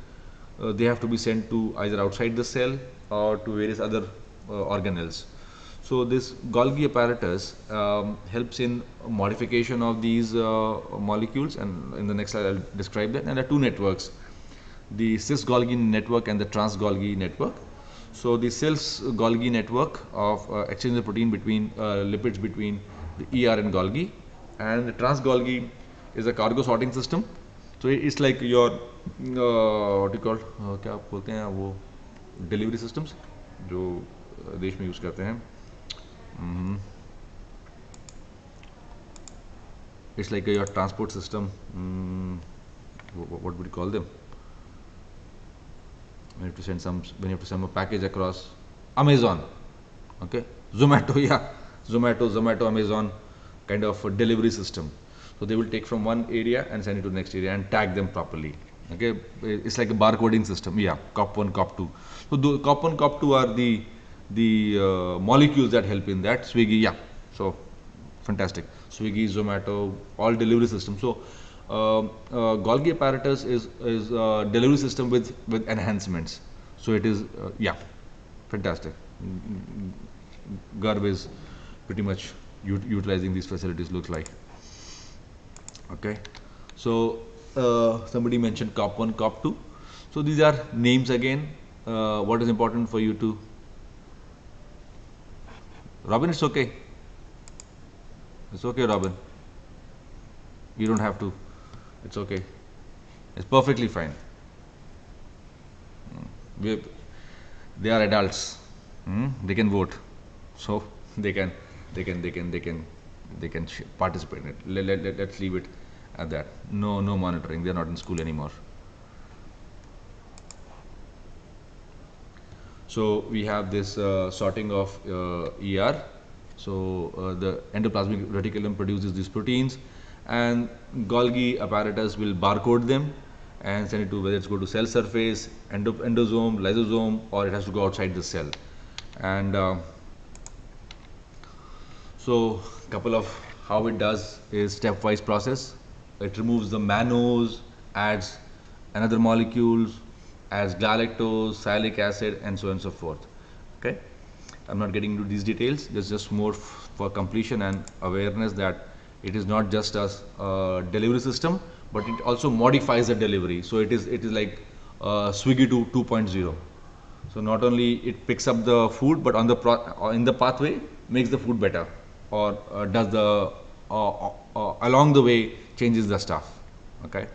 they have to be sent to either outside the cell or to various other organelles. So this Golgi apparatus helps in modification of these molecules, and in the next slide I'll describe that. And there are two networks, the cis Golgi network and the trans Golgi network. So the cis Golgi network of exchange of protein between lipids between the ER and Golgi, and the trans Golgi is a cargo sorting system. So it's like your what you call क्या बोलते हैं वो delivery systems जो देश में use करते हैं. It's like your transport system. What would you call them? When you have to send a package across. Amazon, okay, Zomato, yeah, Zomato, Amazon, kind of a delivery system. So they will take from one area and send it to the next area and tag them properly. Okay, it's like a barcoding system. Yeah, COP1, COP2. So the COP1, COP2 are the molecules that help in that. Swiggy, yeah. So fantastic. Swiggy, Zomato, all delivery systems. So Golgi apparatus is delivery system with enhancements. So it is yeah, fantastic. Garb is pretty much utilizing these facilities, looks like. Okay, so somebody mentioned COP1, COP2. So these are names again. What is important for you to? Robin, it's okay. It's okay, Robin. You don't have to. It's okay. It's perfectly fine. They are adults. They can vote, so they can participate in it. Let's leave it at that. No monitoring. They're not in school anymore. So we have this sorting of ER. So the endoplasmic reticulum produces these proteins, and Golgi apparatus will barcode them and send it to, whether it's go to cell surface, endosome, lysosome, or it has to go outside the cell. And so couple of how it does is stepwise process. It removes the mannose, adds another molecules, adds galactose, sialic acid, and so on and so forth. Okay, I'm not getting into these details. This is just more for completion and awareness that it is not just a delivery system, but it also modifies the delivery. So it is like Swiggy 2.0. So not only it picks up the food, but on the in the pathway makes the food better, or does the along the way changes the stuff. Okay.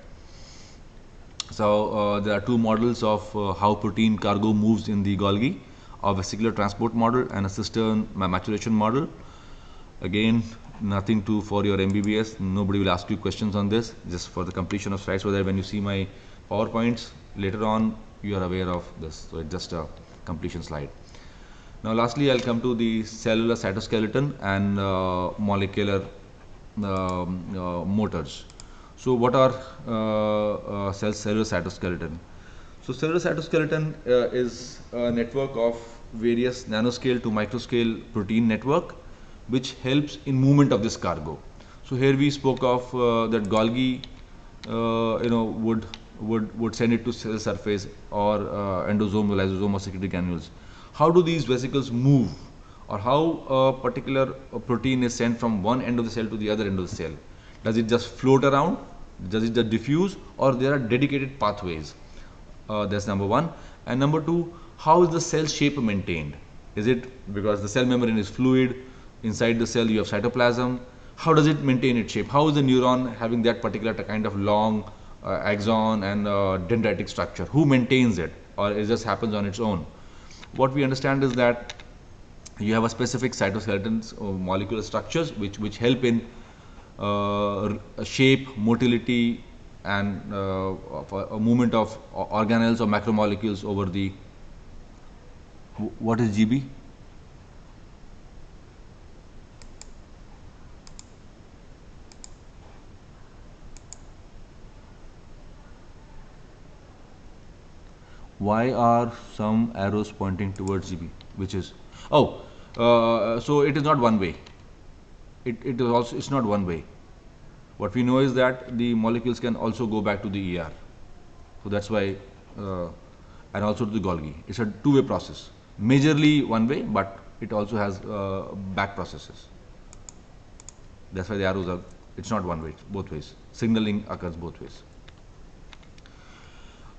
So there are two models of how protein cargo moves in the Golgi: a vesicular transport model and a cistern maturation model. Again, nothing to for your MBBS. Nobody will ask you questions on this. Just for the completion of slides, so that when you see my PowerPoints later on, you are aware of this. So it's just a completion slide. Now, lastly, I'll come to the cellular cytoskeleton and molecular motors. So what are cellular cytoskeleton? So cellular cytoskeleton is a network of various nanoscale to microscale protein network, which helps in movement of this cargo. So here we spoke of that Golgi, would send it to cell surface or endosome, lysosome, or secretory granules. How do these vesicles move, or how a particular protein is sent from one end of the cell to the other end of the cell? Does it just float around? Does it just diffuse, or there are dedicated pathways? That's number one. And number two, how is the cell shape maintained? Is it because the cell membrane is fluid, inside the cell you have cytoplasm? How does it maintain its shape? How is the neuron having that particular kind of long axon and dendritic structure? Who maintains it, or it just happens on its own? What we understand is that you have a specific cytoskeletons or molecular structures which help in shape, motility, and a movement of organelles or macromolecules over the. What is GB? Why are some arrows pointing towards GB? Which is, so it is not one way. It is also, it's not one way. What we know is that the molecules can also go back to the ER. So that's why, and also to the Golgi. It's a two-way process. Majorly one way, but it also has back processes. That's why the arrows are, it's not one way, it's both ways. Signaling occurs both ways.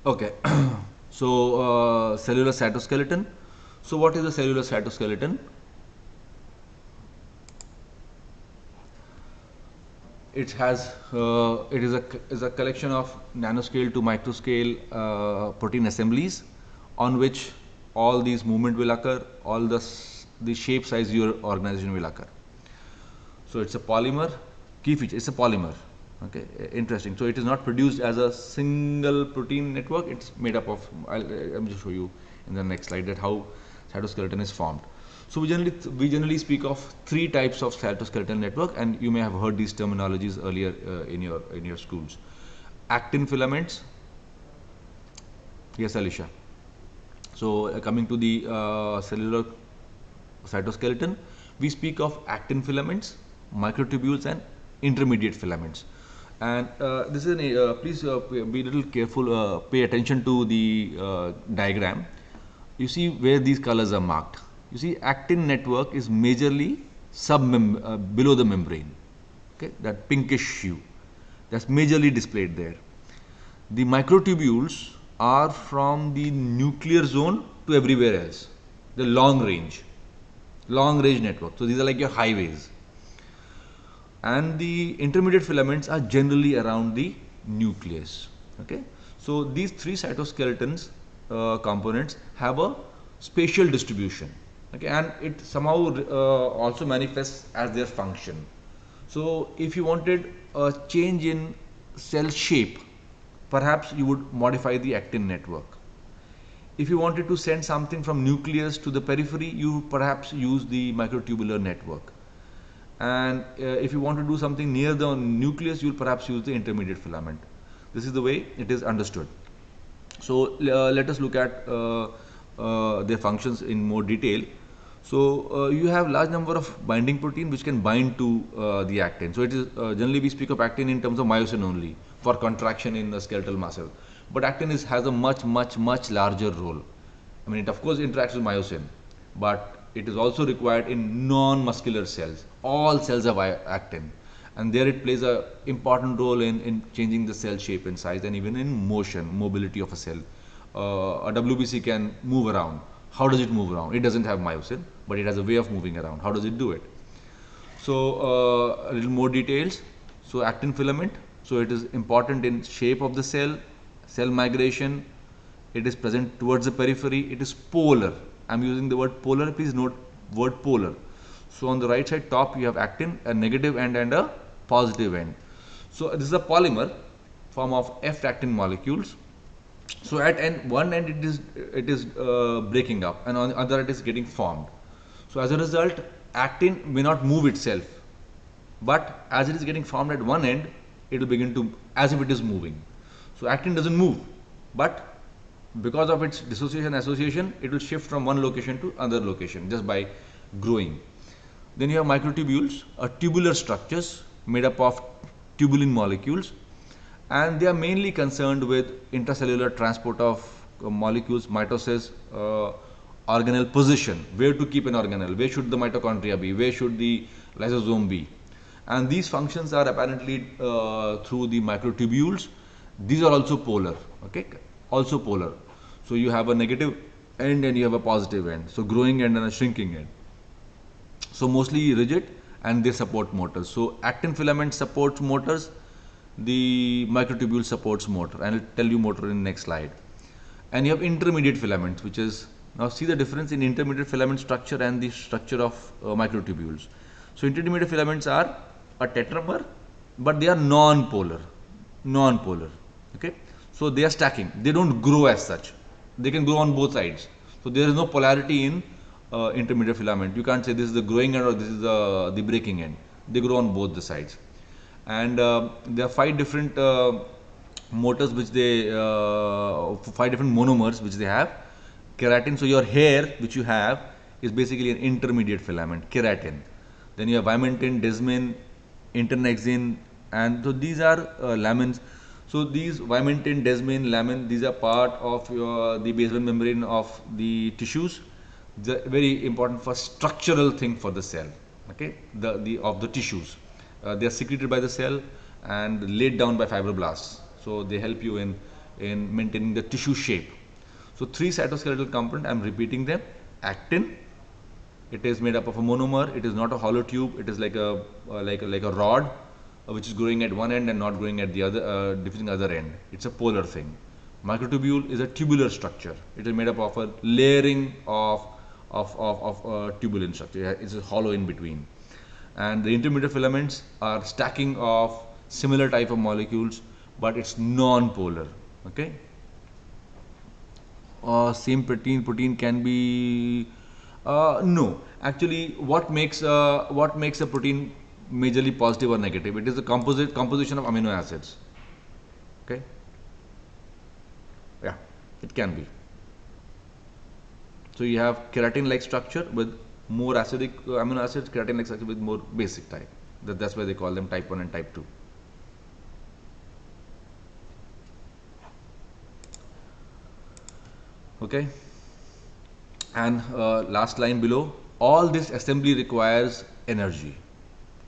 Okay. So cellular cytoskeleton. So what is the cellular cytoskeleton? It has it is a collection of nanoscale to microscale protein assemblies on which all these movement will occur, all the shape size your organization will occur. So it's a polymer. Key feature, it's a polymer. Okay, interesting. So it is not produced as a single protein network. It's made up of. I'll just show you in the next slide that how cytoskeleton is formed. So we generally speak of three types of cytoskeleton network, and you may have heard these terminologies earlier in your schools. Actin filaments. Yes, Alicia. So coming to the cellular cytoskeleton, we speak of actin filaments, microtubules, and intermediate filaments. And this is please be a little careful, pay attention to the diagram. You see where these colors are marked. You see actin network is majorly below the membrane. Okay, that pinkish hue, that's majorly displayed there. The microtubules are from the nuclear zone to everywhere else, the long range network. So these are like your highways. And the intermediate filaments are generally around the nucleus. Okay, so these three cytoskeletons components have a spatial distribution. Okay, and it somehow also manifests as their function. So if you wanted a change in cell shape, perhaps you would modify the actin network. If you wanted to send something from nucleus to the periphery, you perhaps use the microtubular network. And if you want to do something near the nucleus, you will perhaps use the intermediate filament. This is the way it is understood. So let us look at their functions in more detail. So you have large number of binding protein which can bind to the actin. So it is generally we speak of actin in terms of myosin only for contraction in the skeletal muscle. But actin has a much larger role. I mean, it of course interacts with myosin, but it is also required in non-muscular cells. All cells have actin, and there it plays a important role in changing the cell shape and size, and even in mobility of a cell. A WBC can move around. How does it move around? It doesn't have myosin, but it has a way of moving around. How does it do it? So a little more details. So actin filament. So it is important in shape of the cell migration. It is present towards the periphery. It is polar. I'm using the word polar. Please note word polar. So on the right side top you have actin, a negative end and a positive end. So this is a polymer form of F-actin molecules. So at one end it is breaking up, and on the other it is getting formed. So as a result, actin may not move itself, but as it is getting formed at one end, it will begin to as if it is moving. So actin doesn't move, but because of its dissociation association, it will shift from one location to another location just by growing. Then you have microtubules, tubular structures made up of tubulin molecules, and they are mainly concerned with intracellular transport of molecules, mitosis, organelle position, where to keep an organelle, where should the mitochondria be, where should the lysosome be, and these functions are apparently through the microtubules. These are also polar, okay, also polar. So you have a negative end and you have a positive end, so growing end and a shrinking end. So mostly rigid, and they support motors. So actin filament supports motors, the microtubule supports motor, and I'll tell you motor in next slide. And you have intermediate filaments, which is, now see the difference in intermediate filament structure and the structure of microtubules. So intermediate filaments are a tetramer, but they are non-polar, okay. So they are stacking, they don't grow as such, they can grow on both sides. So there is no polarity in intermediate filament. You can't say this is the growing end or this is the breaking end. They grow on both the sides. And there are 5 different motors which they 5 different monomers which they have. Keratin, so your hair which you have is basically an intermediate filament, keratin. Then you have vimentin, desmin, internexin, and so these are lamins. So these vimentin, desmin, lamin, these are part of the basal membrane of the tissues. The very important for structural thing for the cell, okay, of the tissues. They are secreted by the cell and laid down by fibroblasts. So they help you in maintaining the tissue shape. So 3 cytoskeletal components, I am repeating them. Actin, it is made up of a monomer. It is not a hollow tube. It is like a rod which is growing at one end and not growing at the other, diffusing other end. It's a polar thing. Microtubule is a tubular structure. It is made up of a layering of tubulin structure. It's a hollow in between. And the intermediate filaments are stacking of similar type of molecules, but it's non-polar, okay. Same protein can be no, actually what makes a protein majorly positive or negative? It is the composition of amino acids, okay. Yeah, it can be. So you have keratin like structure with more acidic amino acids, keratin like structure with more basic type. That's why they call them type 1 and type 2. Okay, and last line below, all this assembly requires energy,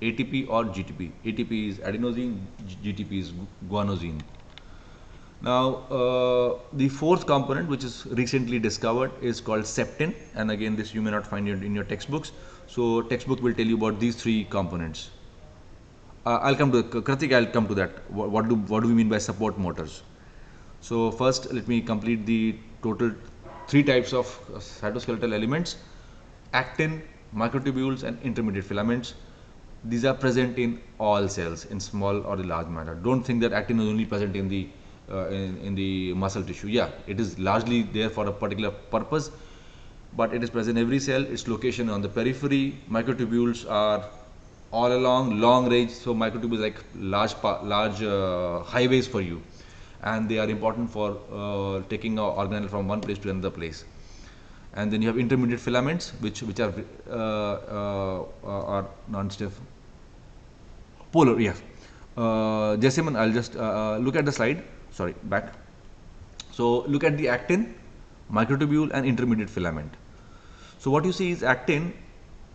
ATP or GTP. ATP is adenosine, GTP is guanosine. Now the 4th component which is recently discovered is called septin, and again this you may not find it in your textbooks. So textbook will tell you about these 3 components. I'll come to Kritik, I'll come to that. What do we mean by support motors? So first let me complete the total 3 types of cytoskeletal elements: actin, microtubules, and intermediate filaments. These are present in all cells in small or large manner. Don't think that actin is only present in the muscle tissue. Yeah, it is largely there for a particular purpose, but it is present in every cell. Its location on the periphery. Microtubules are all along long range. So microtubule is like large highways for you, and they are important for taking an organelle from one place to another place. And then you have intermediate filaments, which are non-stiff, polar. Yeah, Jessamine, I'll just look at the slide. Sorry, back. So look at the actin, microtubule, and intermediate filament. So what you see is actin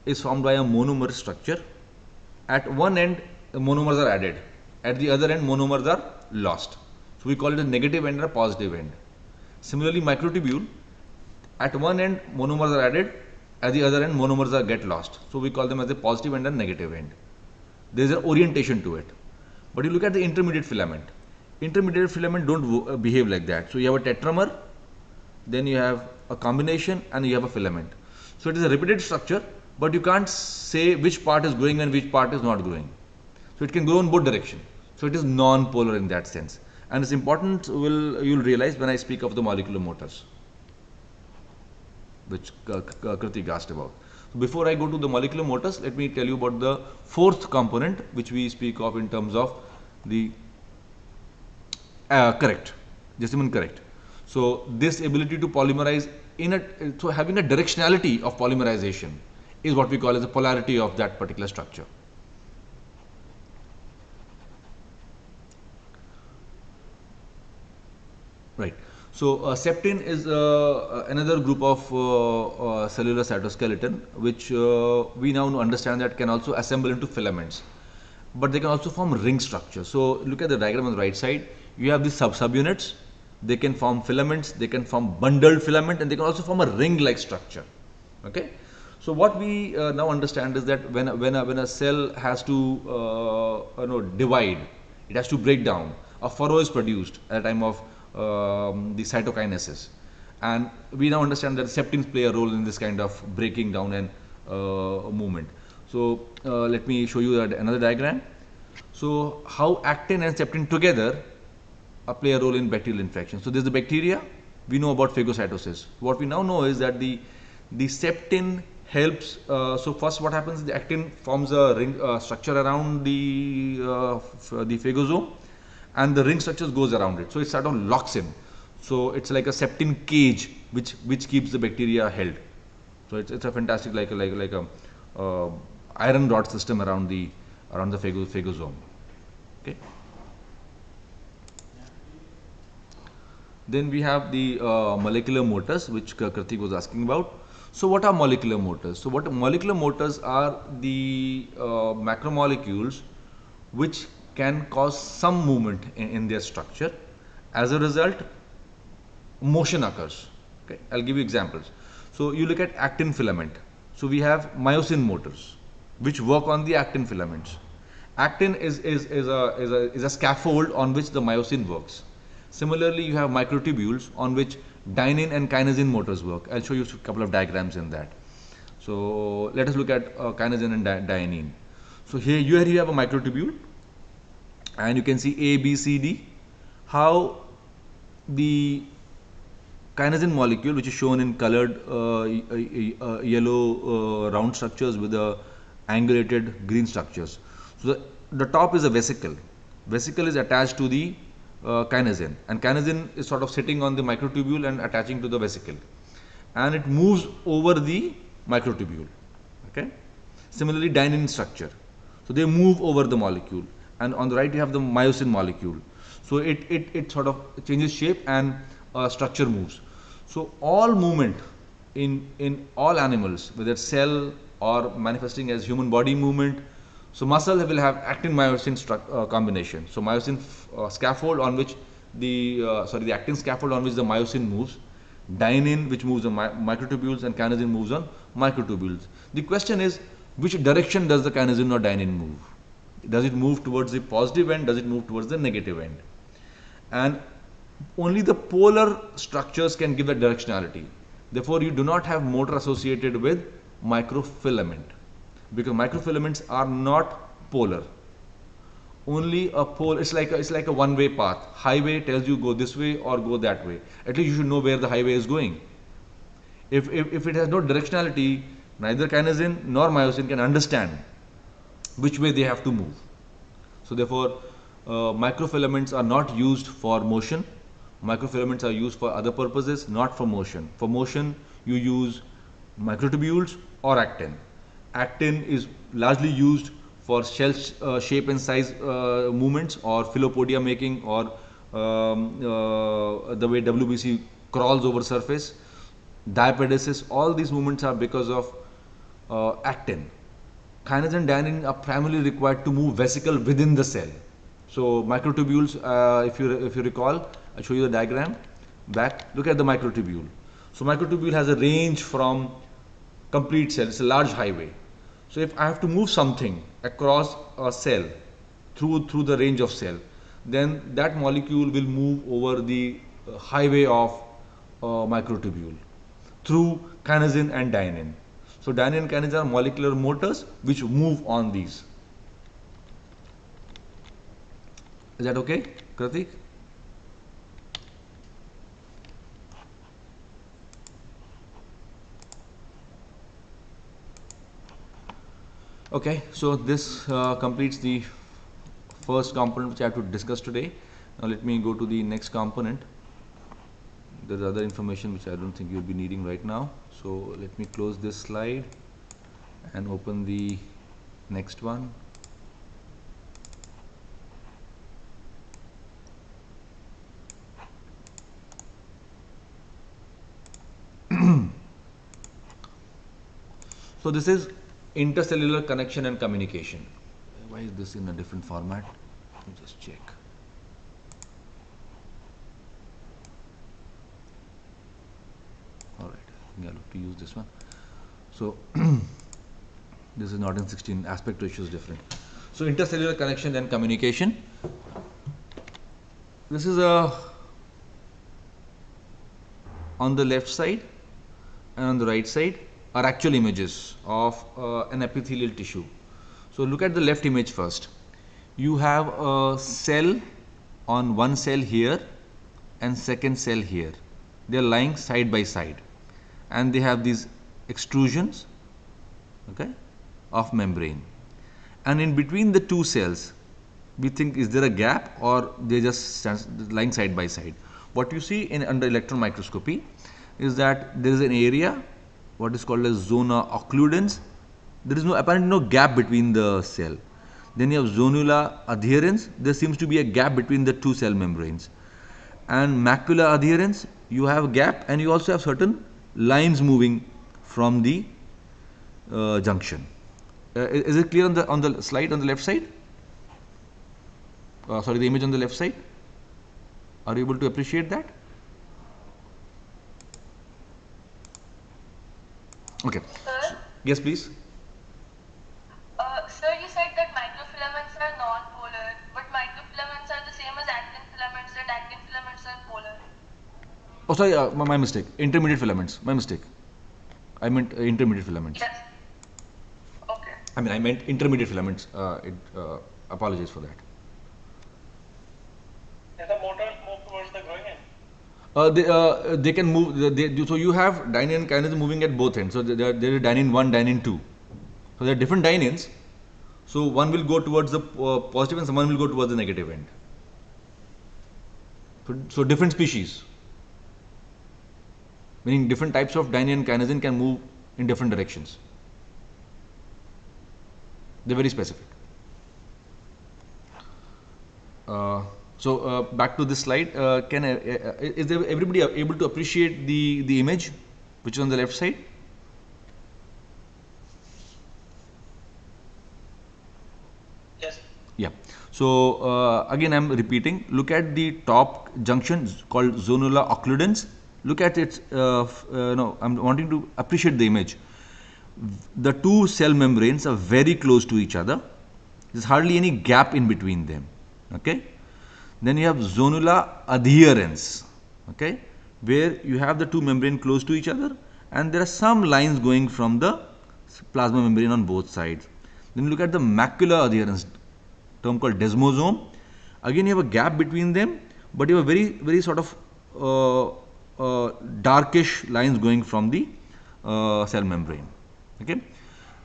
is formed by a monomer structure. At one end, the monomers are added. At the other end, monomers are lost. So we call it a negative end or a positive end. Similarly, microtubule, at one end, monomers are added. At the other end, monomers are get lost. So we call them as a positive end and negative end. There is an orientation to it. But you look at the intermediate filament. Intermediate filament don't behave like that. So you have a tetramer, then you have a combination, and you have a filament. So it is a repeated structure, but you can't say which part is growing and which part is not growing. So it can grow in both directions. So it is non-polar in that sense. And it's important, you'll realize when I speak of the molecular motors, which Kritik asked about. So before I go to the molecular motors, let me tell you about the fourth component, which we speak of in terms of the correct, Jessamine, correct. So this ability to polymerize so having a directionality of polymerization is what we call as the polarity of that particular structure. Right. So septin is another group of cellular cytoskeleton, which we now understand that can also assemble into filaments, but they can also form ring structures. So look at the diagram on the right side. You have these subunits. They can form filaments, they can form bundled filament, and they can also form a ring-like structure. Okay. So what we now understand is that when a cell has to divide, it has to break down. A furrow is produced at the time of the cytokinesis, and we now understand that septins play a role in this kind of breaking down and movement. So let me show you another diagram. So how actin and septin together play a role in bacterial infection. So there's the bacteria. We know about phagocytosis. What we now know is that the septin helps. So first, what happens is the actin forms a ring structure around the phagosome, and the ring structures goes around it. So it sort of locks in. So it's like a septin cage which keeps the bacteria held. So it's a fantastic like a iron rod system around the phagosome. Okay. Then we have the molecular motors, which Kritik was asking about. So what are molecular motors? So what molecular motors are the macromolecules which can cause some movement in their structure. As a result, motion occurs. Okay, I'll give you examples. So you look at actin filament. So we have myosin motors which work on the actin filaments. Actin is a scaffold on which the myosin works. Similarly, you have microtubules on which dynein and kinesin motors work. I'll show you a couple of diagrams in that. So let us look at kinesin and dynein. So here you have a microtubule, and you can see A, B, C, D. How the kinesin molecule, which is shown in colored yellow round structures with the angulated green structures. So the top is a vesicle. Vesicle is attached to the kinesin, and kinesin is sort of sitting on the microtubule and attaching to the vesicle, and it moves over the microtubule. Okay. Similarly, dynein structure. So they move over the molecule, and on the right you have the myosin molecule. So it sort of changes shape and structure moves. So all movement in all animals, whether it's cell or manifesting as human body movement. So muscle will have actin-myosin combination. So myosin scaffold on which the actin scaffold on which the myosin moves, dynein which moves on microtubules, and kinesin moves on microtubules. The question is, which direction does the kinesin or dynein move? Does it move towards the positive end? Does it move towards the negative end? And only the polar structures can give that directionality. Therefore, you do not have motor associated with microfilament, because microfilaments are not polar. Only a pole. It's like a one-way path. Highway tells you go this way or go that way. At least you should know where the highway is going. If it has no directionality, neither kinesin nor myosin can understand which way they have to move. So therefore, microfilaments are not used for motion. Microfilaments are used for other purposes, not for motion. For motion, you use microtubules or actin. Actin is largely used for shell shape and size movements, or philopodia making, or the way WBC crawls over surface. Diapedesis, all these movements are because of actin. Kinase and dynein are primarily required to move vesicle within the cell. So microtubules, if you recall, I'll show you the diagram back. Look at the microtubule. So microtubule has a range from complete cell. It's a large highway. So if I have to move something across a cell through the range of cell, then that molecule will move over the highway of microtubule through kinesin and dynein. So dynein and kinesin are molecular motors which move on these. Is that okay, Kartik? Okay, so this completes the first component which I have to discuss today. Now let me go to the next component. There is other information which I don't think you'll be needing right now. So let me close this slide and open the next one. So this is intercellular connection and communication. Why is this in a different format? Let me just check. All right, I think I'll have to use this one. So this is not in 16, aspect ratio is different. So intercellular connection and communication. This is on the left side and on the right side are actual images of an epithelial tissue. So look at the left image first. You have a cell on one cell here and second cell here. They are lying side by side and they have these extrusions, okay, of membrane. And in between the two cells, we think, is there a gap or they just lying side by side? What you see in under electron microscopy is that there is an area what is called as zona occludens. There is apparently no gap between the cell. Then you have zonula adherens. There seems to be a gap between the two cell membranes. And macula adherens, you have a gap, and you also have certain lines moving from the junction. Is it clear on the slide on the left side? Sorry, the image on the left side. Are you able to appreciate that? Okay. Sir? Yes, please. Sir, you said that microfilaments are non-polar, but microfilaments are the same as actin filaments, and actin filaments are polar. Oh, sorry, my mistake. Intermediate filaments. My mistake. I meant intermediate filaments. Yes. Okay. I meant intermediate filaments. Apologize for that. If the motors move towards the growing end? They can move. So you have dynein and kinesin moving at both ends. So there is dynein 1, dynein 2. So there are different dynins. So one will go towards the positive and one will go towards the negative end. So different species, meaning different types of dynein and kinesin can move in different directions. They're very specific. So back to this slide. Is everybody able to appreciate the image which is on the left side? Yes. Yeah. So again, I'm repeating. Look at the top junction called zonula occludens. Look at it. No, I'm wanting to appreciate the image. The two cell membranes are very close to each other. There's hardly any gap in between them. Okay. Then you have zonula adherens. Okay, where you have the two membrane close to each other, and there are some lines going from the plasma membrane on both sides. Then look at the macula adherens, term called desmosome. Again, you have a gap between them, but you have very sort of darkish lines going from the cell membrane. Okay.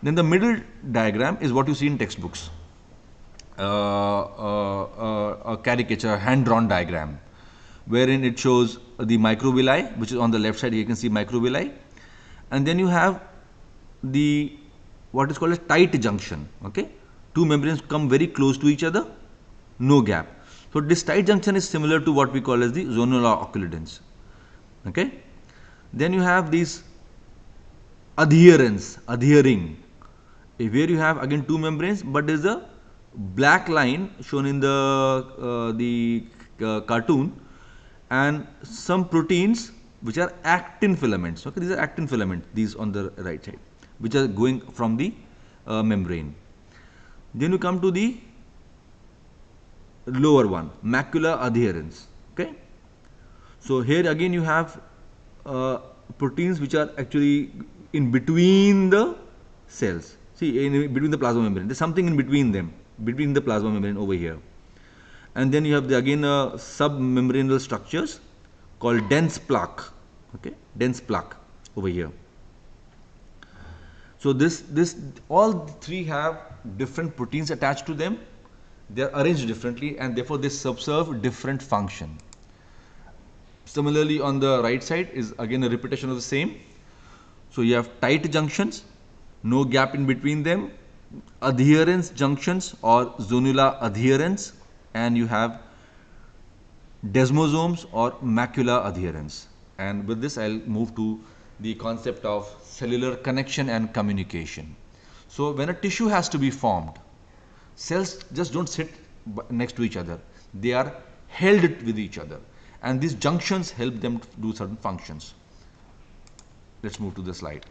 Then the middle diagram is what you see in textbooks. A caricature, hand-drawn diagram, wherein it shows the microvilli, which is on the left side. Here you can see microvilli, and then you have the what is called a tight junction. Okay, two membranes come very close to each other, no gap. So this tight junction is similar to what we call as the zonula occludens. Okay, then you have these adhering, where you have again two membranes, but there is a black line shown in the cartoon, and some proteins which are actin filaments. Okay, these are actin filaments, these on the right side, which are going from the membrane. Then you come to the lower one, macula adherens. Okay, so here again you have proteins which are actually in between the cells. See, in between the plasma membrane, there's something in between them, between the plasma membrane over here. And then you have the again submembranal structures called dense plaque. Okay, dense plaque over here. So this all three have different proteins attached to them. They are arranged differently, and therefore they subserve different function. Similarly, on the right side is again a repetition of the same. So you have tight junctions, no gap in between them, adherence junctions or zonula adherens, and you have desmosomes or macula adherens. And with this, I'll move to the concept of cellular connection and communication. So when a tissue has to be formed, cells just don't sit next to each other. They are held with each other, and these junctions help them to do certain functions. Let's move to the slide.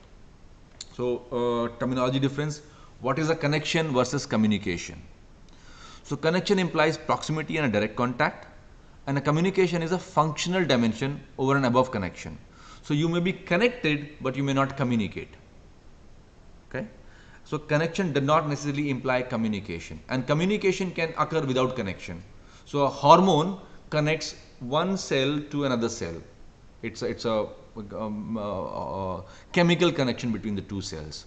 So terminology difference. What is a connection versus communication? So connection implies proximity and a direct contact, and a communication is a functional dimension over and above connection. So you may be connected, but you may not communicate. Okay. So connection does not necessarily imply communication, and communication can occur without connection. So a hormone connects one cell to another cell. It's a chemical connection between the two cells.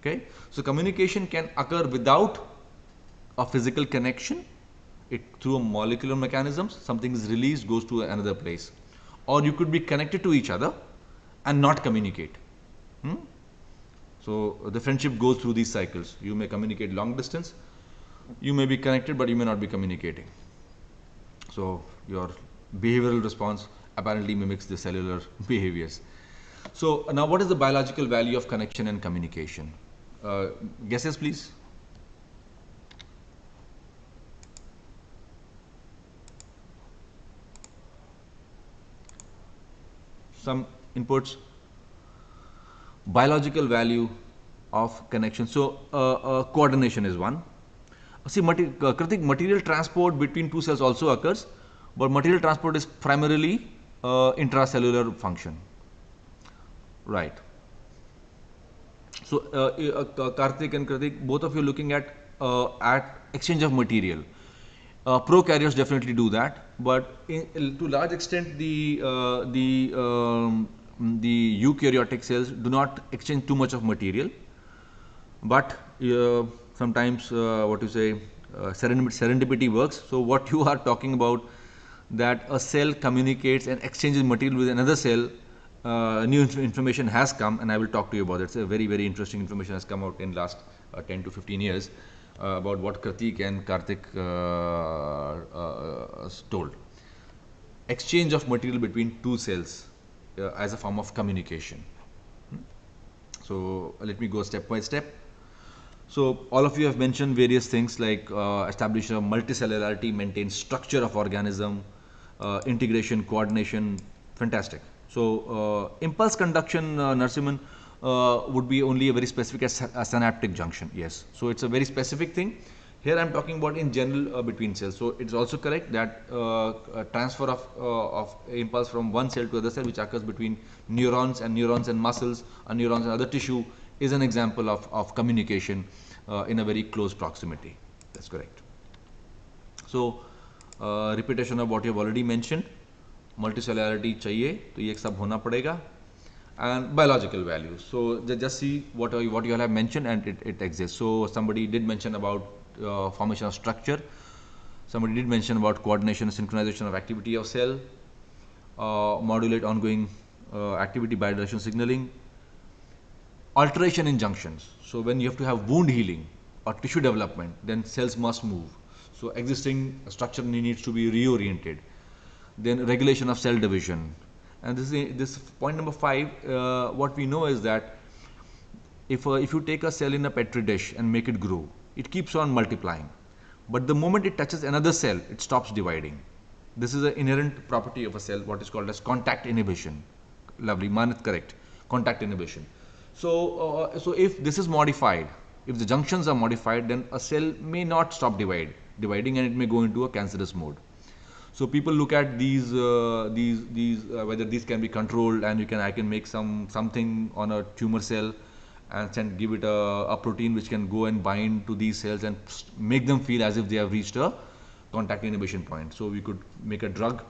Okay. So communication can occur without a physical connection. It through a molecular mechanisms, something is released, goes to another place, or you could be connected to each other and not communicate. So the friendship goes through these cycles. You may communicate long distance, you may be connected, but you may not be communicating. So your behavioral response apparently mimics the cellular behaviors. So now, what is the biological value of connection and communication? Guesses, please. Some inputs. Biological value of connection. So coordination is one. See, Kritik, material transport between two cells also occurs, but material transport is primarily intracellular function. Right. So Karthik and Kritik, both of you looking at exchange of material. Prokaryotes definitely do that, but to large extent the eukaryotic cells do not exchange too much of material, but sometimes what you say serendipity works. So what you are talking about, that a cell communicates and exchanges material with another cell, new information has come, and I will talk to you about it. It's a very, very interesting information has come out in last 10 to 15 years about what Kritik and Karthik told. Exchange of material between two cells as a form of communication. So let me go step by step. So all of you have mentioned various things like establishment of multicellularity, maintain structure of organism, integration, coordination. Fantastic. So impulse conduction, Narasimhan, would be only a very specific synaptic junction. Yes. So it's a very specific thing. Here I am talking about in general between cells. So it's also correct that transfer of impulse from one cell to other cell, which occurs between neurons and muscles, and neurons and other tissue, is an example of communication in a very close proximity. That's correct. So repetition of what you have already mentioned. Multicellularity चाहिए, तो ये सब होना पड़ेगा. and biological values. So just see what you all have mentioned, and it exists. So somebody did mention about formation of structure. Somebody did mention about coordination and synchronization of activity of cell, modulate ongoing activity bidirectional signaling, alteration in junctions. So when you have to have wound healing or tissue development, then cells must move. So existing structure needs to be reoriented. Then regulation of cell division. And this point number 5. What we know is that if you take a cell in a petri dish and make it grow, it keeps on multiplying. But the moment it touches another cell, it stops dividing. This is an inherent property of a cell, what is called as contact inhibition. Lovely, Manit, correct. Contact inhibition. So if this is modified, if the junctions are modified, then a cell may not stop dividing, and it may go into a cancerous mode. So people look at these whether these can be controlled, and I can make something on a tumor cell and give it a protein which can go and bind to these cells and make them feel as if they have reached a contact inhibition point. So we could make a drug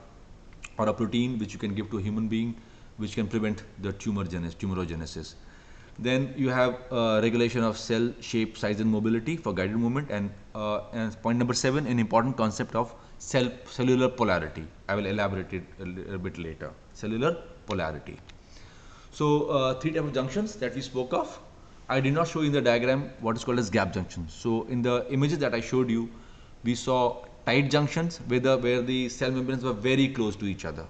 or a protein which you can give to a human being, which can prevent the tumorigenesis. Then you have regulation of cell shape, size and mobility for guided movement, and point number 7, an important concept of cellular polarity. I will elaborate it a bit later. Cellular polarity. So 3 types of junctions that we spoke of. I did not show in the diagram what is called as gap junctions. So in the images that I showed you, we saw tight junctions where the cell membranes were very close to each other,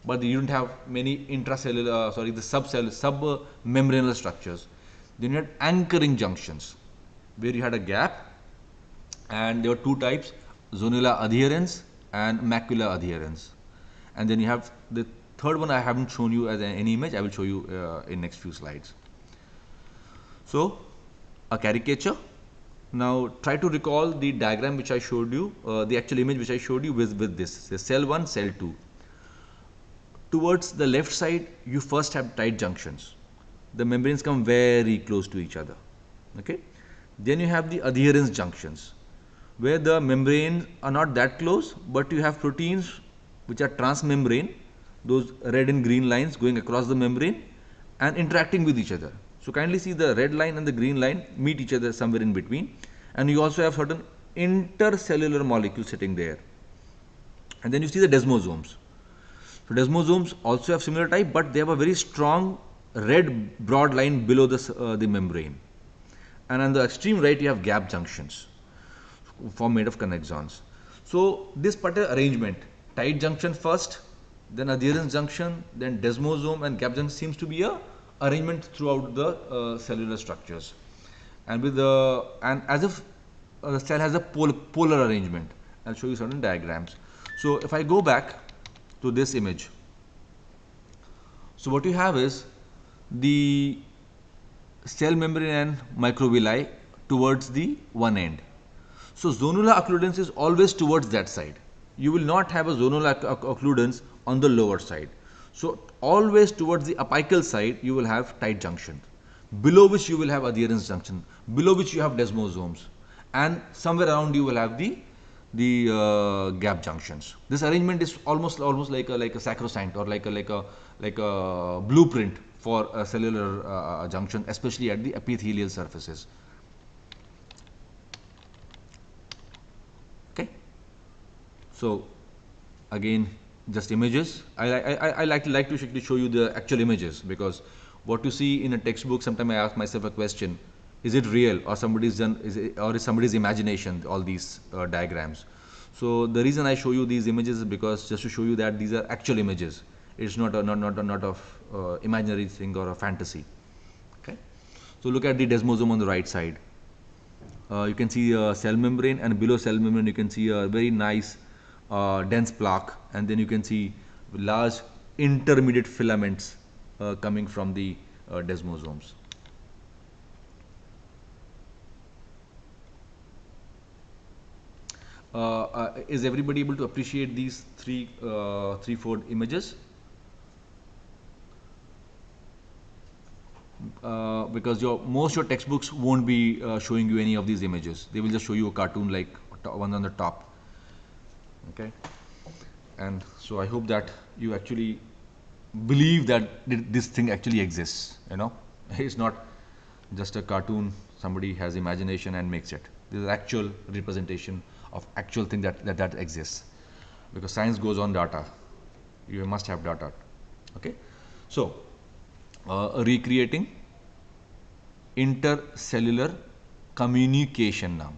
but you don't have many intracellular, submembranous structures. Then you had anchoring junctions where you had a gap, and there were 2 types: zonular adherence and macular adherence. And then you have the third one I haven't shown you as any image. I will show you in next few slides. So a caricature. Now try to recall the diagram which I showed you, the actual image which I showed you with this. So cell 1, cell 2. Towards the left side, you first have tight junctions. The membranes come very close to each other. Okay. Then you have the adherence junctions, where the membranes are not that close, but you have proteins which are transmembrane, those red and green lines going across the membrane and interacting with each other. So kindly see the red line and the green line meet each other somewhere in between, and you also have certain intercellular molecules sitting there. And then you see the desmosomes. So desmosomes also have similar type, but they have a very strong red broad line below the membrane. And on the extreme right, you have gap junctions made of connexons. So this particular arrangement, tight junction first, then adherence junction, then desmosome and gap junction, seems to be a arrangement throughout the cellular structures, and as if the cell has a polar arrangement. I'll show you certain diagrams. So if I go back to this image, so what you have is the cell membrane and microvilli towards the one end. So zonular occludence is always towards that side. You will not have a zonal occludence on the lower side. So always towards the apical side you will have tight junction, below which you will have adherence junction, below which you have desmosomes, and somewhere around you will have the gap junctions. This arrangement is almost like a sacrosanct, or like a blueprint for a cellular junction, especially at the epithelial surfaces. Okay. So again, just images. I like to show you the actual images, because what you see in a textbook, sometimes I ask myself a question: is it real, or is somebody's imagination, all these diagrams? So the reason I show you these images is because just to show you that these are actual images. It's not of imaginary thing or a fantasy. Okay. So look at the desmosome on the right side. You can see a cell membrane, and below cell membrane you can see a very nice dense plaque, and then you can see large intermediate filaments coming from the desmosomes. Is everybody able to appreciate these three-fold images? Because most your textbooks won't be showing you any of these images. They will just show you a cartoon like one on the top. Okay. And so I hope that you actually believe that this thing actually exists. You know, it's not just a cartoon. Somebody has imagination and makes it. This is actual representation of actual thing that exists, because science goes on data. You must have data. Okay, so recreating intercellular communication now.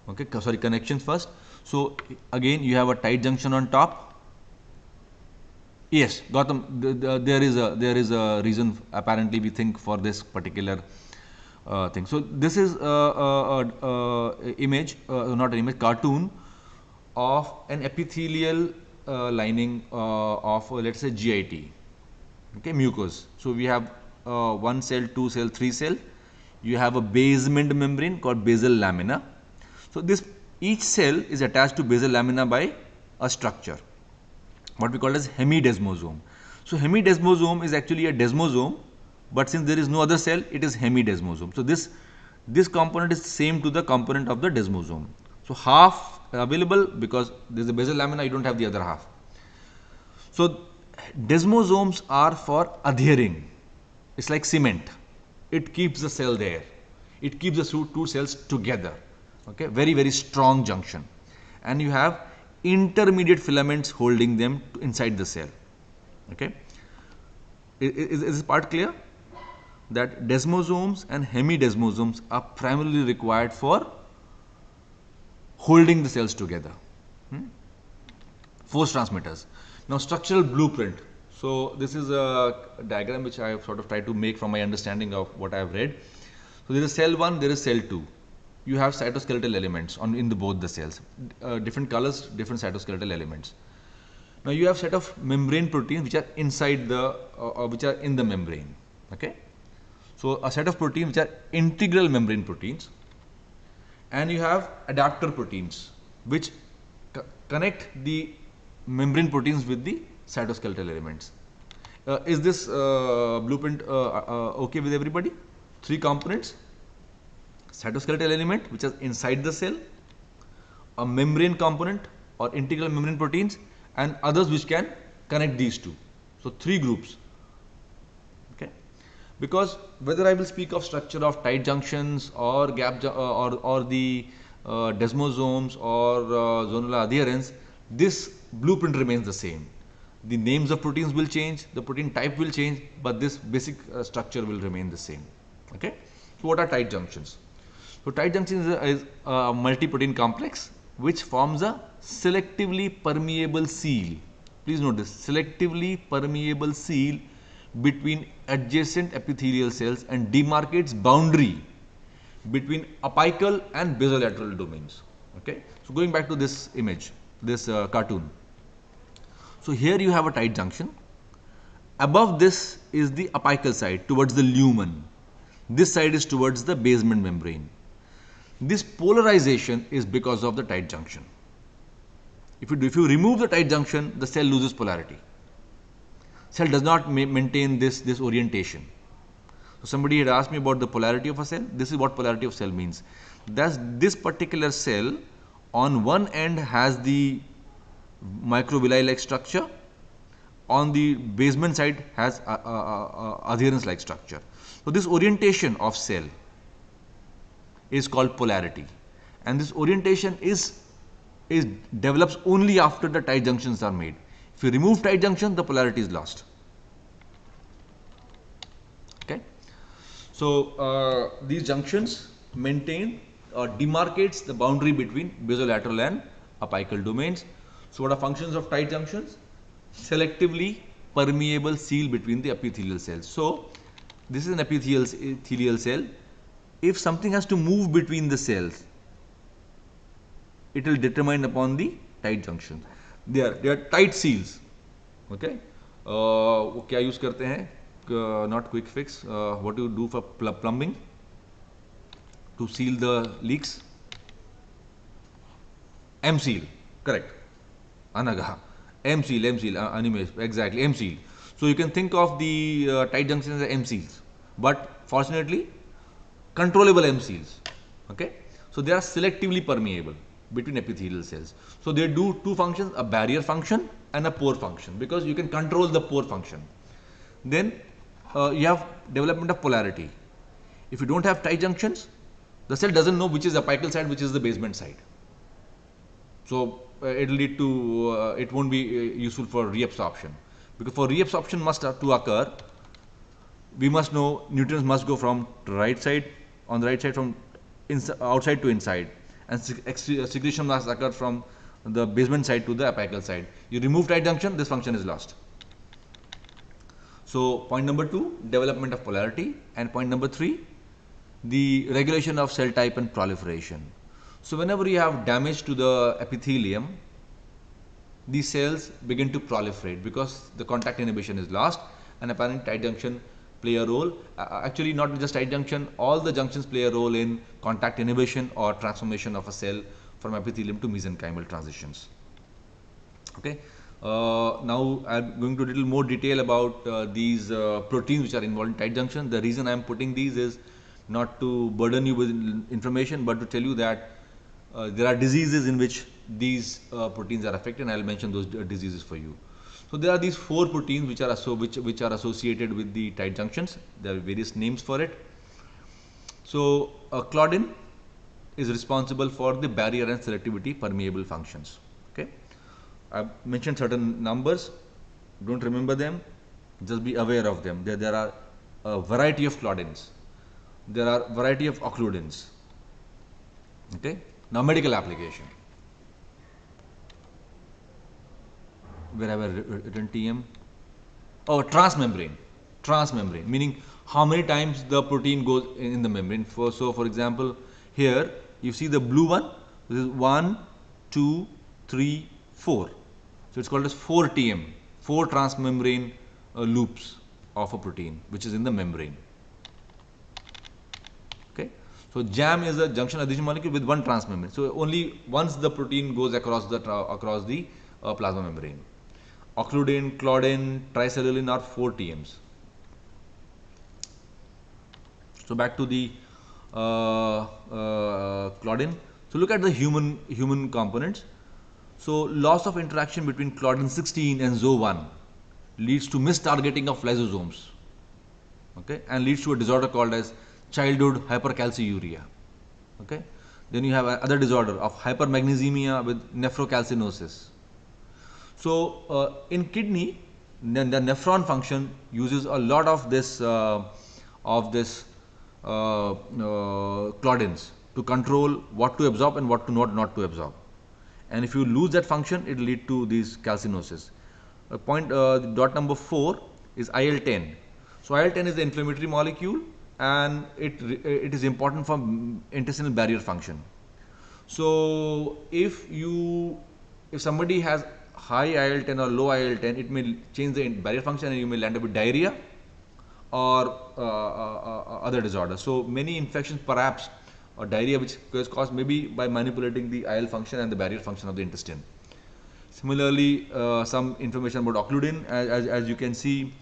Okay, sorry, connections first. So again, you have a tight junction on top. Yes, Gautam, there is a reason apparently we think for this particular thing. So this is image, not an image, cartoon of an epithelial lining of let's say GIT. Okay, mucous. So we have 1 cell, 2 cell, 3 cell. You have a basement membrane called basal lamina. So this each cell is attached to basal lamina by a structure, what we call as hemidesmosome. So hemidesmosome is actually a desmosome, but since there is no other cell, it is hemidesmosome. So this component is same to the component of the desmosome. So half available because there is a basal lamina, you don't have the other half. So desmosomes are for adhering. It's like cement. It keeps the cell there. It keeps the two cells together. Okay, very strong junction, and you have intermediate filaments holding them inside the cell. Okay, is this part clear? That desmosomes and hemidesmosomes are primarily required for holding the cells together. Force transmitters. Now structural blueprint. So this is a diagram which I have sort of tried to make from my understanding of what I have read. So there is cell 1, there is cell 2. You have cytoskeletal elements in both the cells, different colors, different cytoskeletal elements. Now you have set of membrane proteins which are inside the which are in the membrane. Okay, so a set of proteins which are integral membrane proteins, and you have adapter proteins which connect the membrane proteins with the cytoskeletal elements. Is this blueprint okay with everybody? 3 components: cytoskeletal element which is inside the cell, a membrane component or integral membrane proteins, and others which can connect these two. So 3 groups. Okay, because whether I will speak of structure of tight junctions or gap or the desmosomes or zonal adherence, this blueprint remains the same. The names of proteins will change, the protein type will change, but this basic structure will remain the same. Okay, so what are tight junctions? So tight junction is a multi-protein complex which forms a selectively permeable seal. Please note this: selectively permeable seal between adjacent epithelial cells and demarcates boundary between apical and basolateral domains. Okay, so going back to this image, this cartoon. So here you have a tight junction. Above this is the apical side towards the lumen. This side is towards the basement membrane. This polarization is because of the tight junction. If you remove the tight junction, the cell loses polarity. Cell does not maintain this orientation. So somebody had asked me about the polarity of a cell. This is what polarity of cell means. Thus, this particular cell on one end has the microvilli like structure, on the basement side has adherence like structure. So this orientation of cell is called polarity, and this orientation is develops only after the tight junctions are made. If you remove tight junction, the polarity is lost. Okay, so these junctions maintain or demarcates the boundary between basolateral and apical domains. So what are functions of tight junctions? Selectively permeable seal between the epithelial cells. So this is an epithelial cell. If something has to move between the cells, it will determine upon the tight junction. They are tight seals. Okay, वो क्या use करते हैं? Not quick fix. What do you do for plumbing to seal the leaks? M seal, correct. Anagha. M seal, animes, exactly, M seal. So you can think of the tight junctions as M seals, but fortunately controllable M seals. Okay, so they are selectively permeable between epithelial cells. So they do 2 functions: a barrier function and a pore function, because you can control the pore function. Then you have development of polarity. If you don't have tight junctions, the cell doesn't know which is the apical side, which is the basement side. So it will lead to it won't be useful for reabsorption, because for reabsorption must to occur, we must know nutrients must go from right side, on the right side, from outside to inside, and secretion must occur from the basement side to the apical side. You remove tight junction, this function is lost. So point number 2, development of polarity, and point number 3, the regulation of cell type and proliferation. So whenever you have damage to the epithelium, these cells begin to proliferate because the contact inhibition is lost, and apparent tight junction play a role. Actually, not just tight junction, all the junctions play a role in contact inhibition or transformation of a cell from epithelium to mesenchymal transitions. Okay. Now I am going to a little more detail about these proteins which are involved in tight junction. The reason I am putting these is not to burden you with information, but to tell you that there are diseases in which these proteins are affected, and I will mention those diseases for you. So there are these 4 proteins which are associated with the tight junctions. There are various names for it. So claudin is responsible for the barrier and selectivity permeable functions. Okay, I have mentioned certain numbers. Don't remember them. Just be aware of them. There are a variety of claudins. There are variety of occludins. Okay. Now medical application. Where have I written TM? Oh, transmembrane, meaning how many times the protein goes in the membrane. So for example, here you see the blue one. This is 1, 2, 3, 4. So it's called as 4 TM, 4 transmembrane loops of a protein which is in the membrane. Okay. So JAM is a junction adhesion molecule with 1 transmembrane. So only once the protein goes across the plasma membrane. Occludin, claudin, tricellulin are 4 TMs. So back to the claudin. So look at the human components. So loss of interaction between claudin 16 and ZO1 leads to mistargeting of lysosomes. Okay, and leads to a disorder called as childhood hypercalciuria. Okay, then you have other disorder of hypermagnesemia with nephrocalcinosis. So in kidney, the nephron function uses a lot of this claudins to control what to absorb and what to not to absorb. And if you lose that function, it will lead to these calcinosis. Dot number 4 is IL-10. So IL-10 is the inflammatory molecule, and it is important for intestinal barrier function. So if somebody has high IL-10 or low IL-10, it may change the barrier function, and you may land up with diarrhea or other disorders. So many infections, perhaps, or diarrhea, which is caused maybe by manipulating the IL function and the barrier function of the intestine. Similarly, some information about occludin. As you can see,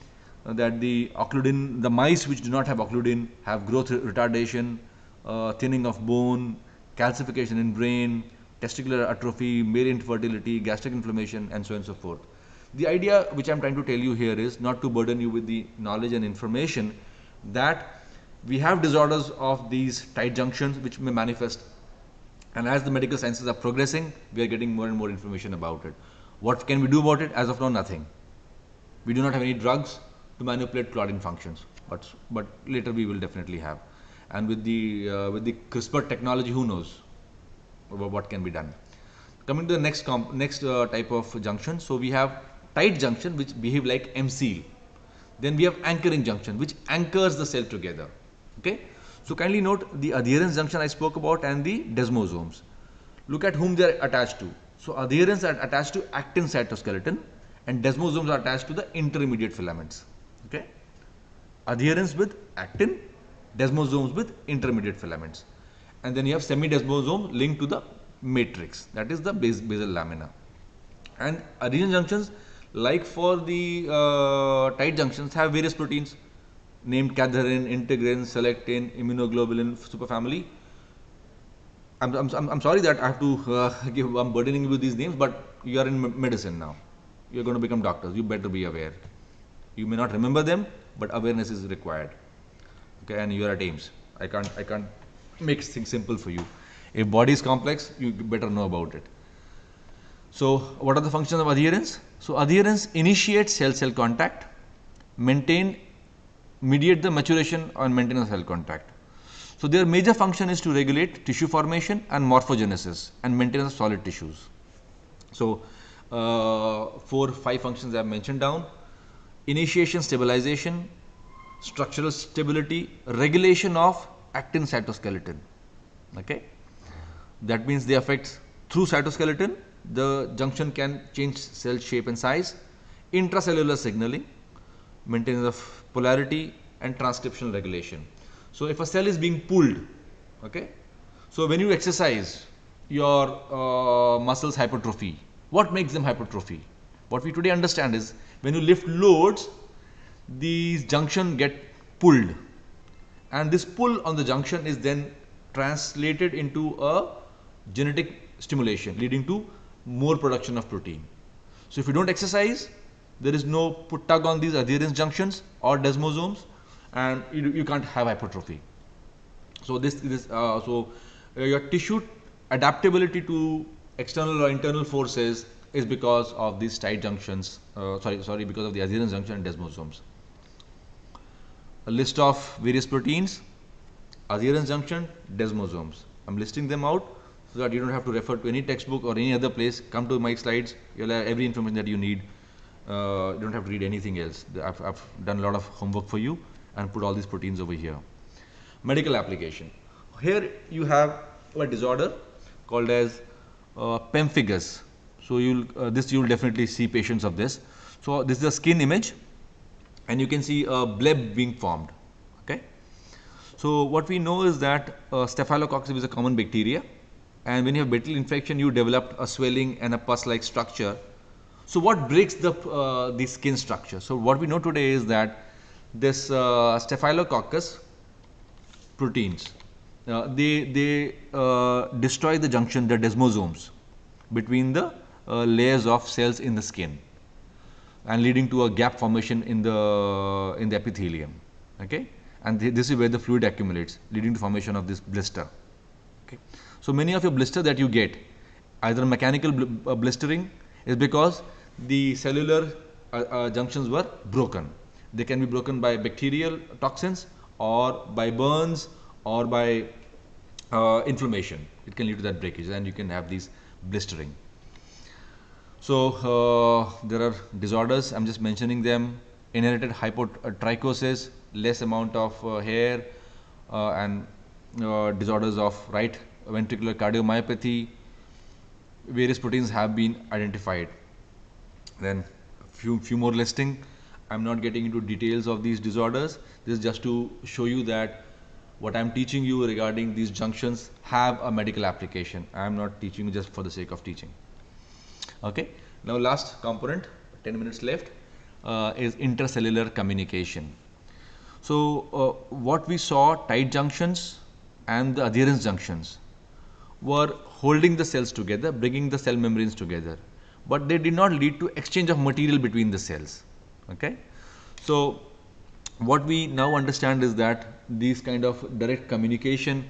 that the occludin, the mice which do not have occludin have growth retardation, thinning of bone, calcification in brain, testicular atrophy, male infertility, gastric inflammation, and so on and so forth. The idea which I am trying to tell you here is not to burden you with the knowledge and information that we have disorders of these tight junctions which may manifest, and as the medical sciences are progressing, we are getting more and more information about it. What can we do about it? As of now, nothing. We do not have any drugs to manipulate claudin functions, but later we will definitely have. And with the CRISPR technology, who knows about what can be done. Coming to the next type of junction. So we have tight junction which behave like M-seal. Then we have anchoring junction which anchors the cell together. Okay. So kindly note the adherence junction I spoke about and the desmosomes. Look at whom they are attached to. So adherents are attached to actin cytoskeleton, and desmosomes are attached to the intermediate filaments. Okay. Adherents with actin, desmosomes with intermediate filaments. And then you have semidesmosome linked to the matrix, that is the basal lamina. And adhesion junctions, like for the tight junctions, have various proteins named cadherin, integrin, selectin, immunoglobulin superfamily. I'm sorry that I have to I'm burdening you with these names, but you are in medicine now. You are going to become doctors. You better be aware. You may not remember them, but awareness is required. Okay, and you are at AIIMS. I can't make things simple for you. If body is complex, you better know about it. So what are the functions of adherence? So adherence initiates cell-cell contact, mediate the maturation and maintenance of cell contact. So their major function is to regulate tissue formation and morphogenesis and maintenance of solid tissues. So 5 functions I have mentioned down: initiation, stabilization, structural stability, regulation of actin cytoskeleton. Okay, that means they affect through cytoskeleton. The junction can change cell shape and size, intracellular signaling, maintenance of polarity, and transcriptional regulation. So if a cell is being pulled, okay, so when you exercise, your muscles hypertrophy. What makes them hypertrophy? What we today understand is when you lift loads, these junction get pulled, and this pull on the junction is then translated into a genetic stimulation, leading to more production of protein. So if you don't exercise, there is no tug on these adherence junctions or desmosomes, and you can't have hypertrophy. So your tissue adaptability to external or internal forces is because of these tight junctions. Because of the adherence junction and desmosomes. A list of various proteins: adherence junction, desmosomes. I'm listing them out so that you don't have to refer to any textbook or any other place. Come to my slides, you'll have every information that you need. You don't have to read anything else. I've done a lot of homework for you and put all these proteins over here. Medical application. Here you have a disorder called as pemphigus. So you'll definitely see patients of this. So this is a skin image, and you can see a bleb being formed. Okay. So what we know is that Staphylococcus is a common bacteria, and when you have bacterial infection, you develop a swelling and a pus-like structure. So what breaks the skin structure? So what we know today is that this Staphylococcus proteins, they destroy the junction, the desmosomes, between the layers of cells in the skin, and leading to a gap formation in the epithelium. Okay, and this is where the fluid accumulates, leading to formation of this blister. Okay, so many of your blister that you get, either mechanical blistering, is because the cellular junctions were broken. They can be broken by bacterial toxins, or by burns, or by inflammation. It can lead to that breakage, and you can have these blistering. So there are disorders, I'm just mentioning them: inherited hypotrichosis, less amount of hair, and disorders of right ventricular cardiomyopathy. Various proteins have been identified. Then few more listing. I'm not getting into details of these disorders. This is just to show you that what I'm teaching you regarding these junctions have a medical application. I'm not teaching you just for the sake of teaching. Okay. Now last component, 10 minutes left, is intercellular communication. So what we saw, tight junctions and the adherence junctions were holding the cells together, bringing the cell membranes together, but they did not lead to exchange of material between the cells. Okay. So what we now understand is that these kind of direct communication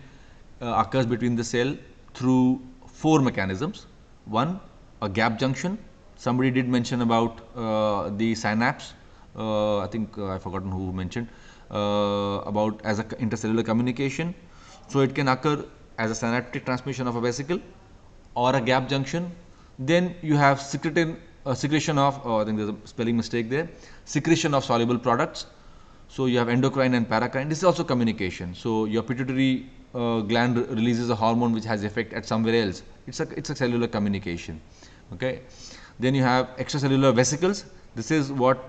occurs between the cell through 4 mechanisms. One, a gap junction. Somebody did mention about the synapse. I think I've forgotten who mentioned about as a intercellular communication. So it can occur as a synaptic transmission of a vesicle or a gap junction. Then you have secretion of, I think there's a spelling mistake there, secretion of soluble products. So you have endocrine and paracrine. This is also communication. So your pituitary gland releases a hormone which has effect at somewhere else. It's a cellular communication. Okay. Then you have extracellular vesicles. This is what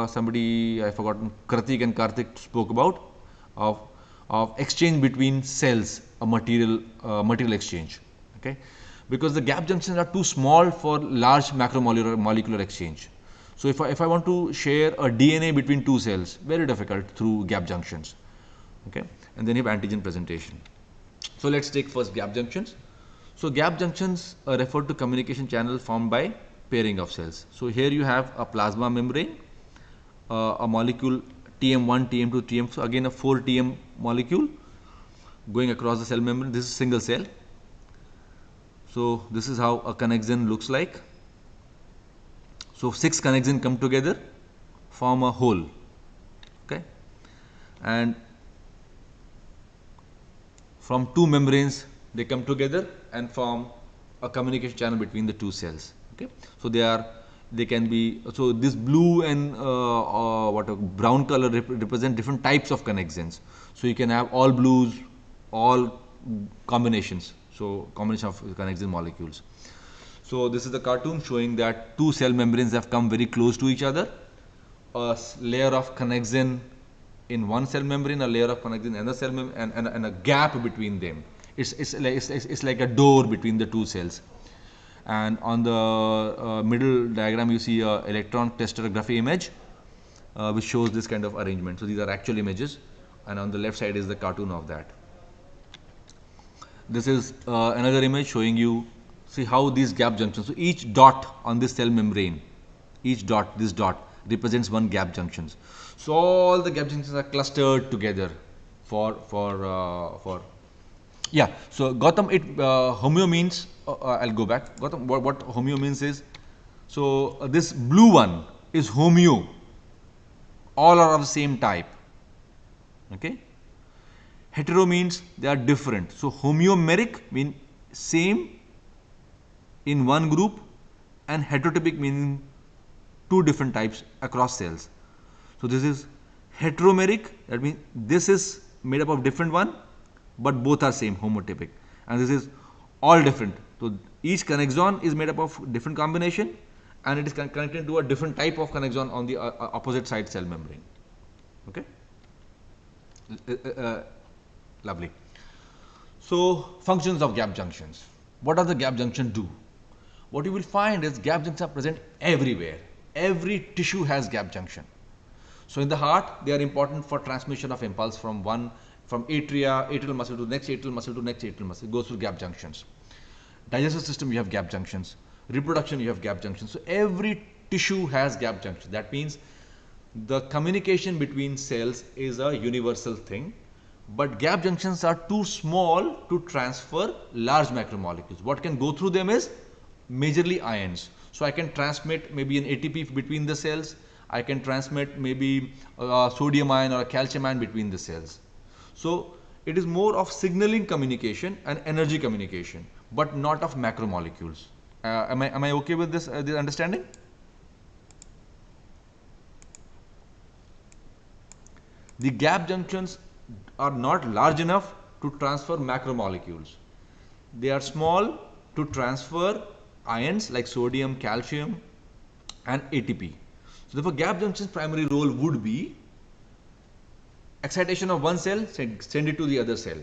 somebody, I forgotten, Kartik and Karthik spoke about, of exchange between cells, a material exchange. Okay. Because the gap junctions are too small for large macromolecular exchange. So if I want to share a DNA between 2 cells, very difficult through gap junctions. Okay. And then you have antigen presentation. So let's take first gap junctions. So gap junctions refer to communication channel formed by pairing of cells. So here you have a plasma membrane a molecule TM1, TM2, TM, so again a 4 TM molecule going across the cell membrane. This is single cell. So this is how a connexin looks like. So 6 connexin come together, form a whole, okay, and from 2 membranes they come together and form a communication channel between the 2 cells. Okay, so they can be, so this blue and what a brown color represent different types of connexins. So you can have all blues, all combinations. So combination of connexin molecules. So this is the cartoon showing that 2 cell membranes have come very close to each other. A layer of connexin in one cell membrane, a layer of connexin in another cell membrane, and a gap between them. It's like a door between the 2 cells. And on the middle diagram you see a electron testography image which shows this kind of arrangement. So these are actual images, and on the left side is the cartoon of that. This is another image showing you, see how these gap junctions, so each dot on this cell membrane, each dot, this dot represents one gap junctions. So all the gap junctions are clustered together for yeah. So Gautam, it homeo means, I'll go back. Gautam, what homeo means is, so this blue one is homeo, all are of the same type. Okay. Hetero means they are different. So homeomeric means same in one group, and heterotypic meaning 2 different types across cells. So this is heteromeric, that means this is made up of different one, but both are same, homotypic. And this is all different. So each connexon is made up of different combination, and it is connected to a different type of connexon on the opposite side cell membrane. Okay. Lovely. So functions of gap junctions. What does the gap junction do? What you will find is gap junctions are present everywhere. Every tissue has gap junction. So in the heart, they are important for transmission of impulse from atrial muscle to next atrial muscle to next atrial muscle. It goes through gap junctions. Digestive system, you have gap junctions. Reproduction, you have gap junctions. So every tissue has gap junctions. That means the communication between cells is a universal thing, but gap junctions are too small to transfer large macromolecules. What can go through them is majorly ions. So I can transmit maybe an ATP between the cells. I can transmit maybe a sodium ion or a calcium ion between the cells. So it is more of signaling communication and energy communication, but not of macromolecules. Am I okay with this understanding? The gap junctions are not large enough to transfer macromolecules. They are small to transfer ions like sodium, calcium, and ATP. So therefore, gap junction's primary role would be excitation of one cell, send it to the other cell.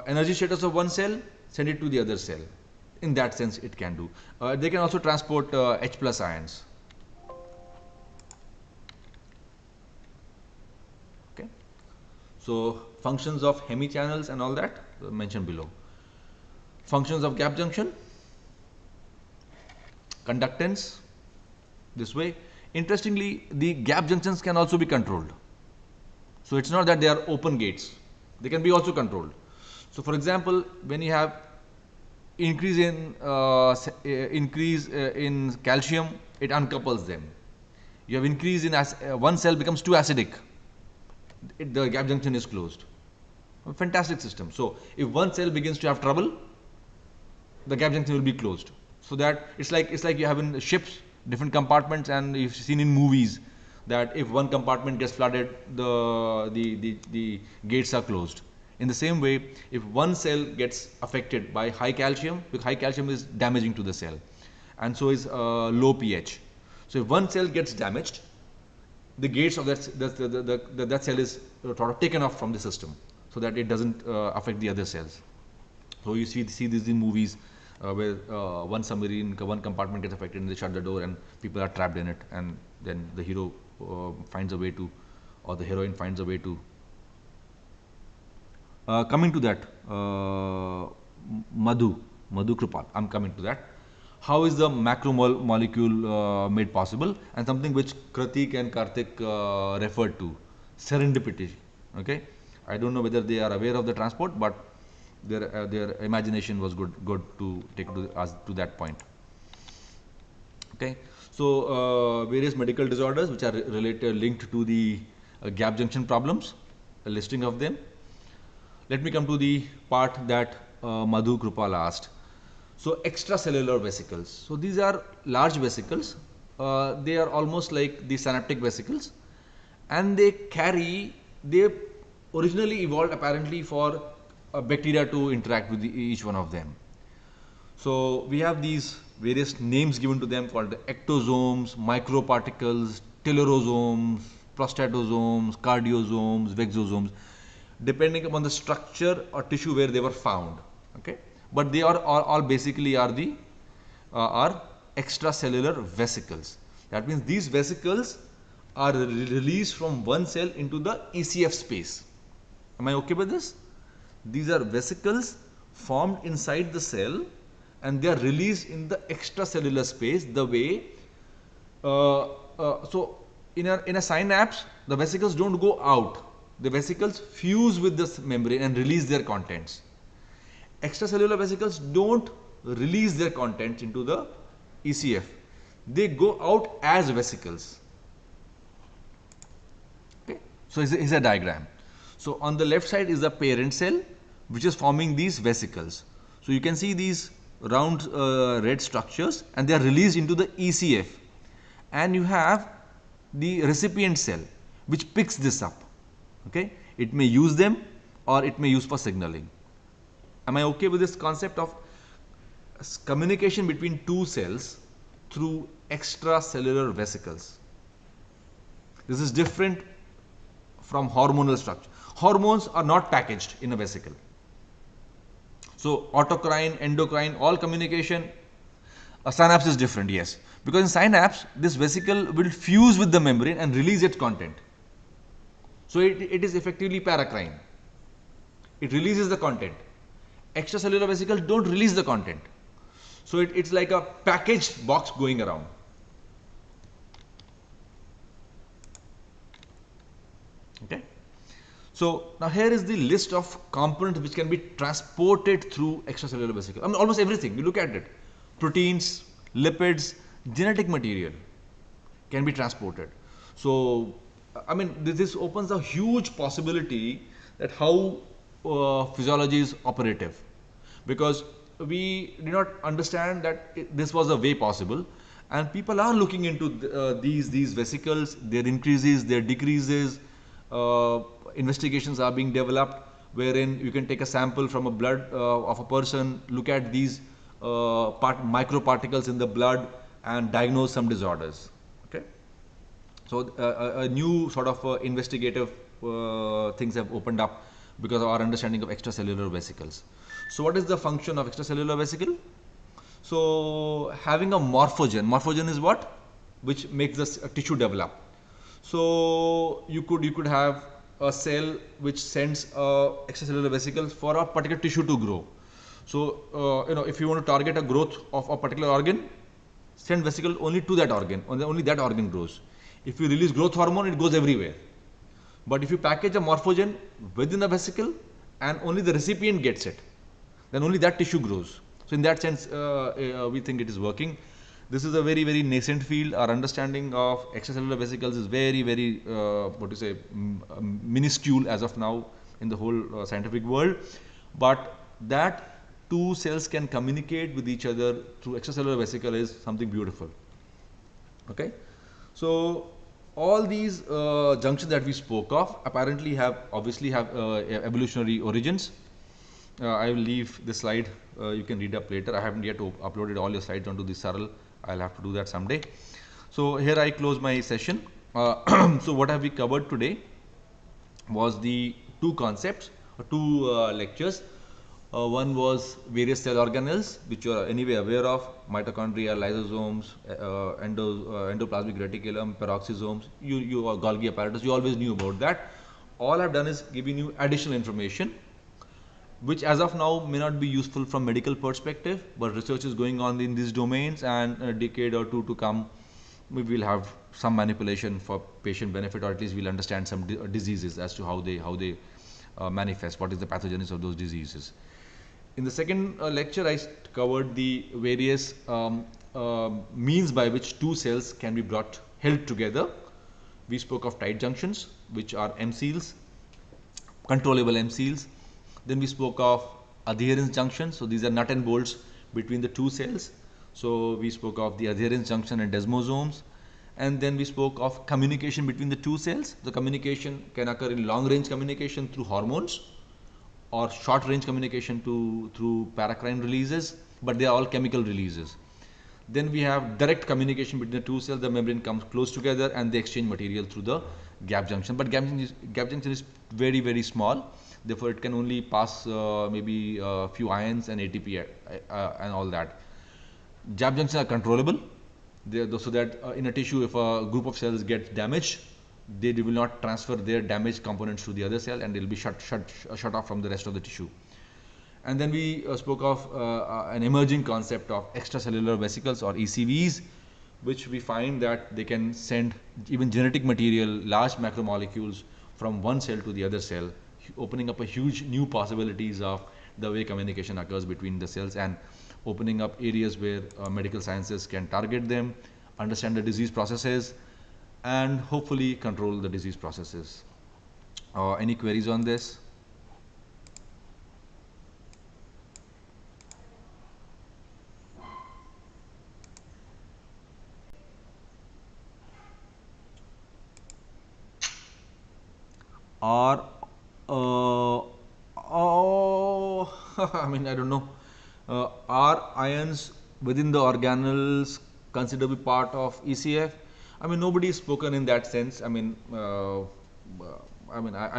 Energy status of one cell, send it to the other cell. In that sense, it can do. They can also transport H plus ions. Okay. So functions of hemichannels and all that mentioned below. Functions of gap junction, conductance, this way. Interestingly, the gap junctions can also be controlled. So it's not that they are open gates, they can be also controlled. So for example, when you have increase in calcium, it uncouples them. You have increase in one cell becomes too acidic, the gap junction is closed. A fantastic system. So if one cell begins to have trouble, the gap junction will be closed. So that it's like you have in ships different compartments, and you've seen in movies that if one compartment gets flooded, the gates are closed. In the same way, if one cell gets affected by high calcium, because high calcium is damaging to the cell, and so is low pH. So if one cell gets damaged, the gates of that cell is sort of taken off from the system, so that it doesn't affect the other cells. So you see these in movies where one submarine, one compartment gets affected, and they shut the door, and people are trapped in it, and then the hero finds a way to, or the heroine finds a way to. Coming to that, Madhu Kripal, I'm coming to that. how is the molecule made possible, and something which Kratik and Karthik referred to, serendipity. Okay, I don't know whether they are aware of the transport, but their imagination was good to take to us to that point. Okay, so various medical disorders which are related linked to the gap junction problems, a listing of them. Let me come to the part that Madhu Krupal asked. So extracellular vesicles. So these are large vesicles. They are almost like the synaptic vesicles, and they originally evolved apparently for bacteria to interact with each one of them. So we have these various names given to them called the ectosomes, microparticles, telerosomes, prostatosomes, cardiosomes, vexosomes, depending upon the structure or tissue where they were found. Okay, but they are all basically are the are extracellular vesicles. That means these vesicles are released from one cell into the ECF space. Am I okay with this? These are vesicles formed inside the cell, and they are released in the extracellular space. The way so in a synapse, the vesicles don't go out. The vesicles fuse with this membrane and release their contents. Extracellular vesicles don't release their contents into the ECF. They go out as vesicles. Okay, so here's a diagram. So on the left side is the parent cell, which is forming these vesicles. So you can see these round red structures, and they are released into the ECF. And you have the recipient cell, which picks this up. Okay, it may use them or it may use for signaling. Am I okay with this concept of communication between two cells through extracellular vesicles? This is different from hormonal structure. Hormones are not packaged in a vesicle. So autocrine, endocrine, all communication. A synapse is different, yes, because in synapse this vesicle will fuse with the membrane and release its content. So it is effectively paracrine. It releases the content. Extracellular vesicles don't release the content. So it's like a packaged box going around. Okay. So now here is the list of components which can be transported through extracellular vesicles. I mean, almost everything. You look at it. Proteins, lipids, genetic material can be transported. So I mean, this opens a huge possibility that how physiology is operative, because we did not understand that this was a way possible, and people are looking into these vesicles, their increases, their decreases. Investigations are being developed wherein you can take a sample from a blood of a person, look at these microparticles in the blood and diagnose some disorders. Okay, so a new sort of investigative things have opened up because of our understanding of extracellular vesicles. So what is the function of extracellular vesicle? So having a morphogen is what? Which makes the tissue develop. So you could have a cell which sends extracellular vesicles for a particular tissue to grow. So if you want to target a growth of a particular organ, send vesicle only to that organ, only that organ grows. If you release growth hormone, it goes everywhere. But if you package a morphogen within a vesicle and only the recipient gets it, then only that tissue grows. So in that sense, we think it is working. This is a very, very nascent field. Our understanding of extracellular vesicles is very, very, minuscule as of now in the whole scientific world. But that two cells can communicate with each other through extracellular vesicle is something beautiful. Okay, so all these junctions that we spoke of apparently obviously have evolutionary origins. I will leave this slide. You can read up later. I haven't yet uploaded all your slides onto the Saral. I'll have to do that someday. So here I close my session. So what have we covered today was the two concepts, two lectures. One was various cell organelles, which you are anyway aware of: mitochondria, lysosomes, endoplasmic reticulum, peroxisomes, Golgi apparatus. You always knew about that. All I've done is giving you additional information. which as of now may not be useful from medical perspective, but research is going on in these domains, and a decade or two to come, we will have some manipulation for patient benefit, or at least we'll understand some diseases as to how they manifest, what is the pathogenesis of those diseases. In the second lecture, I covered the various means by which two cells can be held together. We spoke of tight junctions, which are MCLs, controllable MCLs. Then we spoke of adherence junctions. So these are nut and bolts between the two cells. So we spoke of the adherence junction and desmosomes. And then we spoke of communication between the two cells. The communication can occur in long range communication through hormones, or short range communication through paracrine releases, but they are all chemical releases. Then we have direct communication between the two cells. The membrane comes close together and they exchange material through the gap junction. But gap junction is very, very small. Therefore, it can only pass maybe a few ions and ATP and all that. Gap junctions are controllable, so that in a tissue, if a group of cells gets damaged, they will not transfer their damaged components to the other cell, and they will be shut off from the rest of the tissue. And then we spoke of an emerging concept of extracellular vesicles, or ECVs, which we find that they can send even genetic material, large macromolecules, from one cell to the other cell, opening up a huge new possibilities of the way communication occurs between the cells, and opening up areas where medical sciences can target them, understand the disease processes, and hopefully control the disease processes. Any queries on this? Or I mean, I don't know. Are ions within the organelles considered to be part of ECF? I mean, nobody has spoken in that sense. I mean, I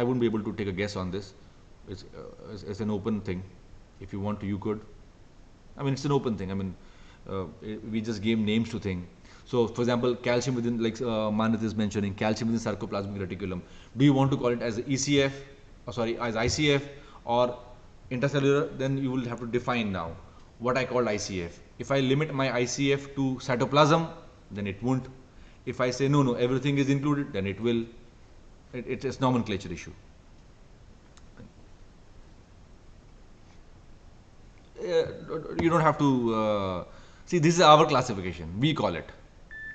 wouldn't be able to take a guess on this. It's an open thing. If you want to, you could. I mean, it's an open thing. I mean, we just gave names to things. So, for example, calcium within, like Manat is mentioning, calcium within sarcoplasmic reticulum. Do you want to call it as ECF, as ICF, or intracellular? Then you will have to define now what I call ICF. If I limit my ICF to cytoplasm, then it won't. If I say no, everything is included, then it will. It's nomenclature issue. You don't have to see. This is our classification. We call it.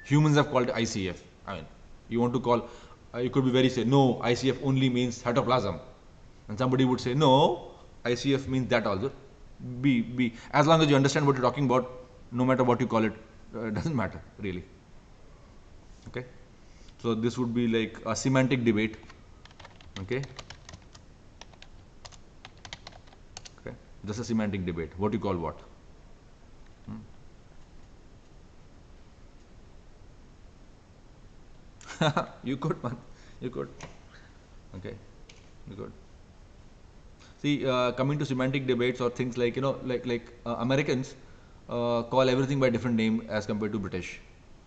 Humans have called it ICF. I mean, you want to call. You could be very say no. ICF only means cytoplasm, and somebody would say no. ICF means that also. B. As long as you understand what you're talking about, no matter what you call it, doesn't matter really. Okay. So this would be like a semantic debate. Okay. Okay. Just a semantic debate. What you call what? You could, man. You could. Okay. You could. See, coming to semantic debates or things like, like Americans call everything by different name as compared to British.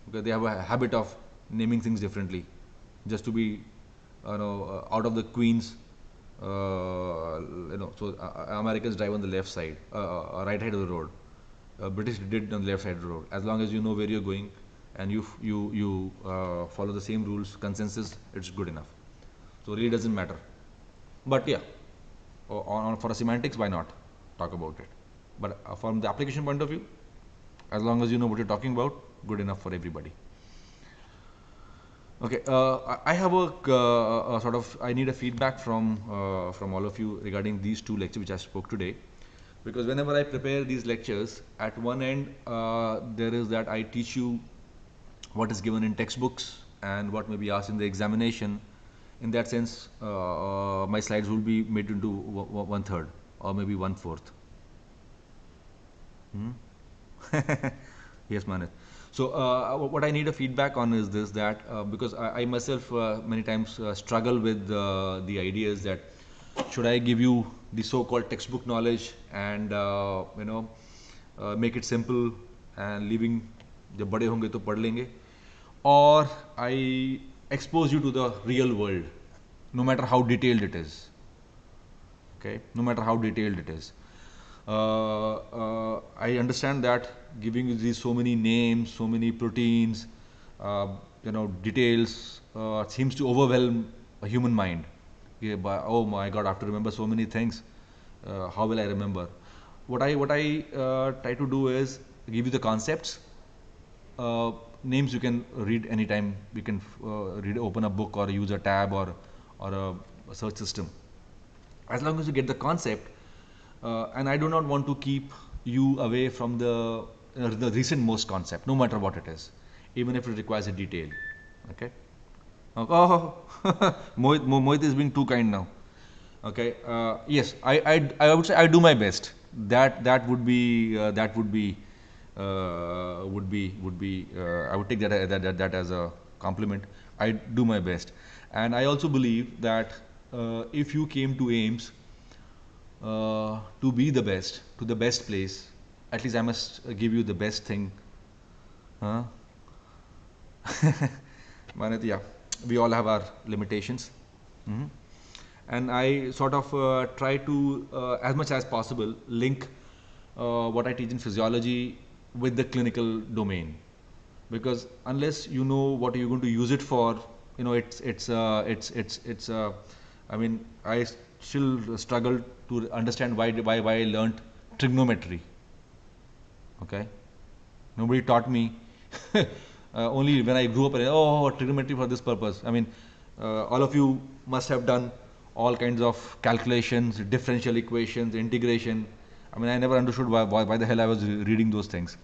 Okay, they have a habit of naming things differently, just to be, out of the Queen's. So Americans drive on the left side, right side of the road. British did on the left side of the road. As long as you know where you're going, and you follow the same rules, consensus, it's good enough. So really doesn't matter. But yeah, for a semantics, why not talk about it? But from the application point of view, as long as you know what you're talking about, good enough for everybody. Okay, I have a sort of, I need a feedback from all of you regarding these two lectures which I spoke today, because whenever I prepare these lectures, at one end there is that I teach you what is given in textbooks and what may be asked in the examination. In that sense, my slides will be made into 1/3 or maybe 1/4. Yes, Manit. So what I need a feedback on is this, that because I myself many times struggle with the ideas that should I give you the so-called textbook knowledge and make it simple and leaving जब बड़े होंगे तो पढ़ लेंगे, or I expose you to the real world, no matter how detailed it is. Okay, no matter how detailed it is. I understand that giving you these so many names, so many proteins, details seems to overwhelm a human mind. Yeah, but, oh my God, I have to remember so many things. How will I remember? What I try to do is give you the concepts. Names you can read anytime. You can open a book or use a tab or a search system. As long as you get the concept, and I do not want to keep you away from the recent most concept, no matter what it is, even if it requires a detail. Okay. Oh, Mohit is being too kind now. Okay. Yes, I would say I do my best. That would be I would take that as a compliment. I do my best, and I also believe that if you came to AIIMS to be the best, to the best place, at least I must give you the best thing. Huh? Manit, yeah, we all have our limitations. Mhm. And I sort of try to, as much as possible, link what I teach in physiology with the clinical domain, because unless you know what you're going to use it for, I mean, I still struggle to understand why I learnt trigonometry. Okay, nobody taught me. Only when I grew up, oh, trigonometry for this purpose. I mean, all of you must have done all kinds of calculations, differential equations, integration. I mean, I never understood why the hell I was reading those things.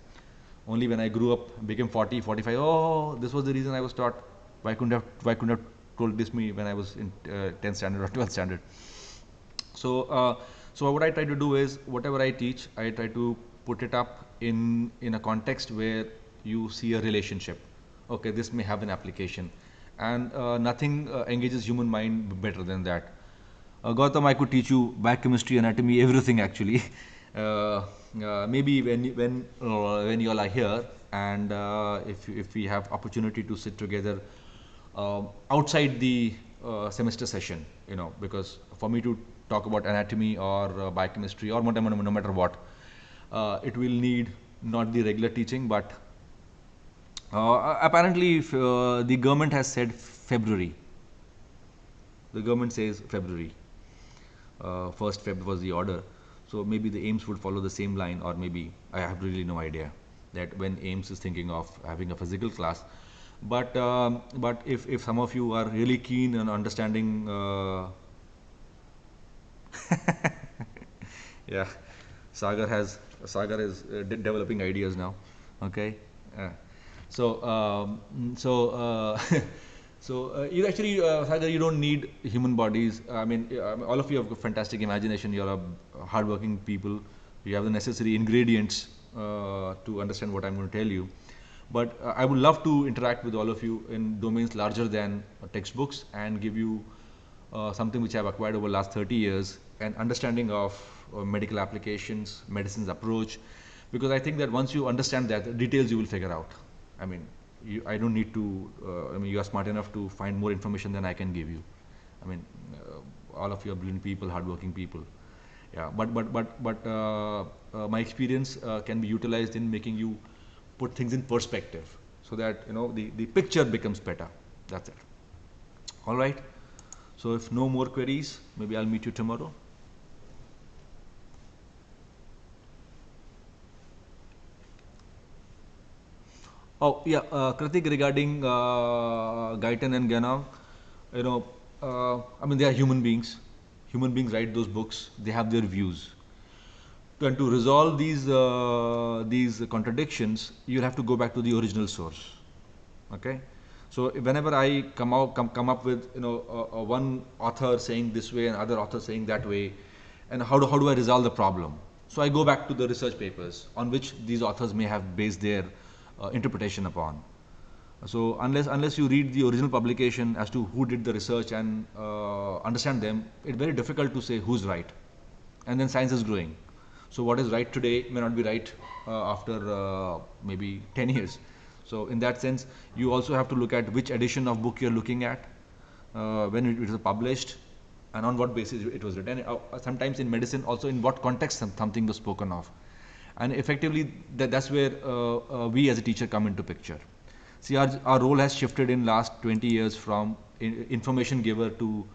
Only when I grew up, became 40, 45, oh, this was the reason I was taught. Why couldn't have told this me when I was in 10th standard or 12th standard? So what I try to do is, whatever I teach, I try to put it up in a context where you see a relationship. Okay, this may have an application, and nothing engages human mind better than that. Gautam, I could teach you biochemistry, anatomy, everything actually. Maybe when you all are here, and if we have opportunity to sit together outside the semester session, because for me to talk about anatomy or biochemistry or whatever, no matter what, it will need not the regular teaching, but apparently the government has said February. The government says February. First Feb was the order. So maybe the AIIMS would follow the same line, or maybe I have really no idea that when AIIMS is thinking of having a physical class. But if some of you are really keen on understanding, yeah, Sagar is developing ideas now. Okay, uh, so you actually, Sagar, you don't need human bodies. I mean, all of you have a fantastic imagination. You're hardworking people. You have the necessary ingredients to understand what I'm going to tell you. But I would love to interact with all of you in domains larger than textbooks, and give you something which I've acquired over the last 30 years, an understanding of medical applications, medicine's approach, because I think that once you understand that, the details you will figure out. I mean, I don't need to, I mean, you are smart enough to find more information than I can give you. I mean, all of you are brilliant people, hardworking people. Yeah, but my experience can be utilized in making you put things in perspective, so that the picture becomes better. That's it. All right. So if no more queries, maybe I'll meet you tomorrow. Oh yeah, Kritik, regarding Gaitan and Ganong, I mean, they are human beings. Human beings write those books. They have their views. And to resolve these contradictions, you'll have to go back to the original source. Okay. So whenever I come up with one author saying this way and other author saying that way, and how do I resolve the problem? So I go back to the research papers on which these authors may have based their interpretation upon. So unless you read the original publication as to who did the research and understand them, it's very difficult to say who's right. And then science is growing. So what is right today may not be right after maybe 10 years. So in that sense, you also have to look at which edition of book you're looking at, when it is published, and on what basis it was written. Sometimes in medicine also, in what context something was spoken of, and effectively that's where we as a teacher come into picture. See, our role has shifted in last 20 years from information giver to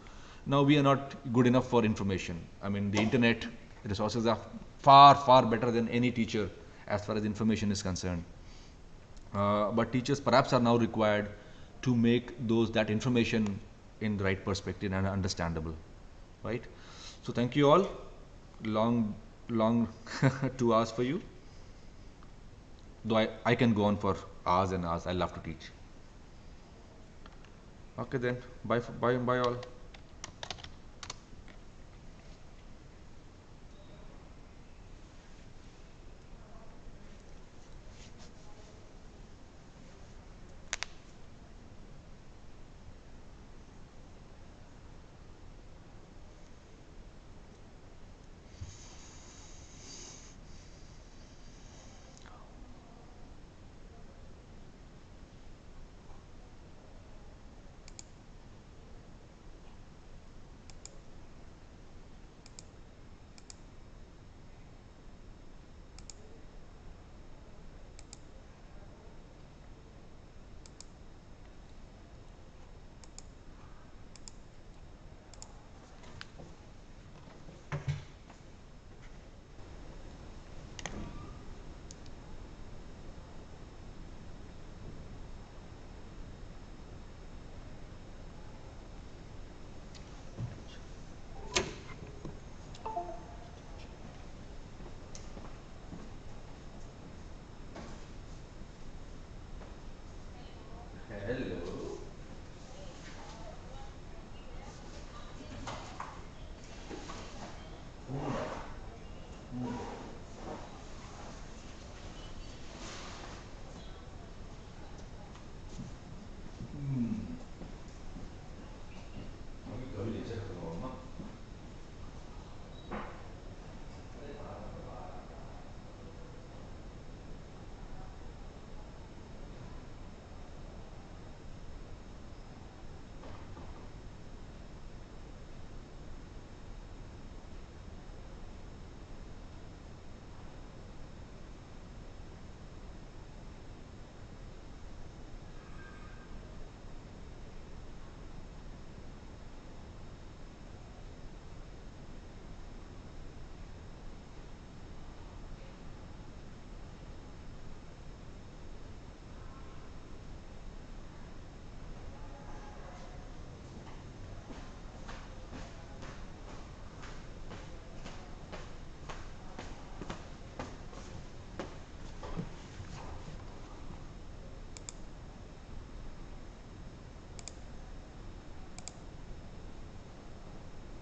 now we are not good enough for information. I mean, the internet resources are far better than any teacher as far as information is concerned. But teachers perhaps are now required to make that information in the right perspective and understandable, right? So thank you all. Long 2 hours for you, though I can go on for hours and hours. I love to teach. Okay then, bye all.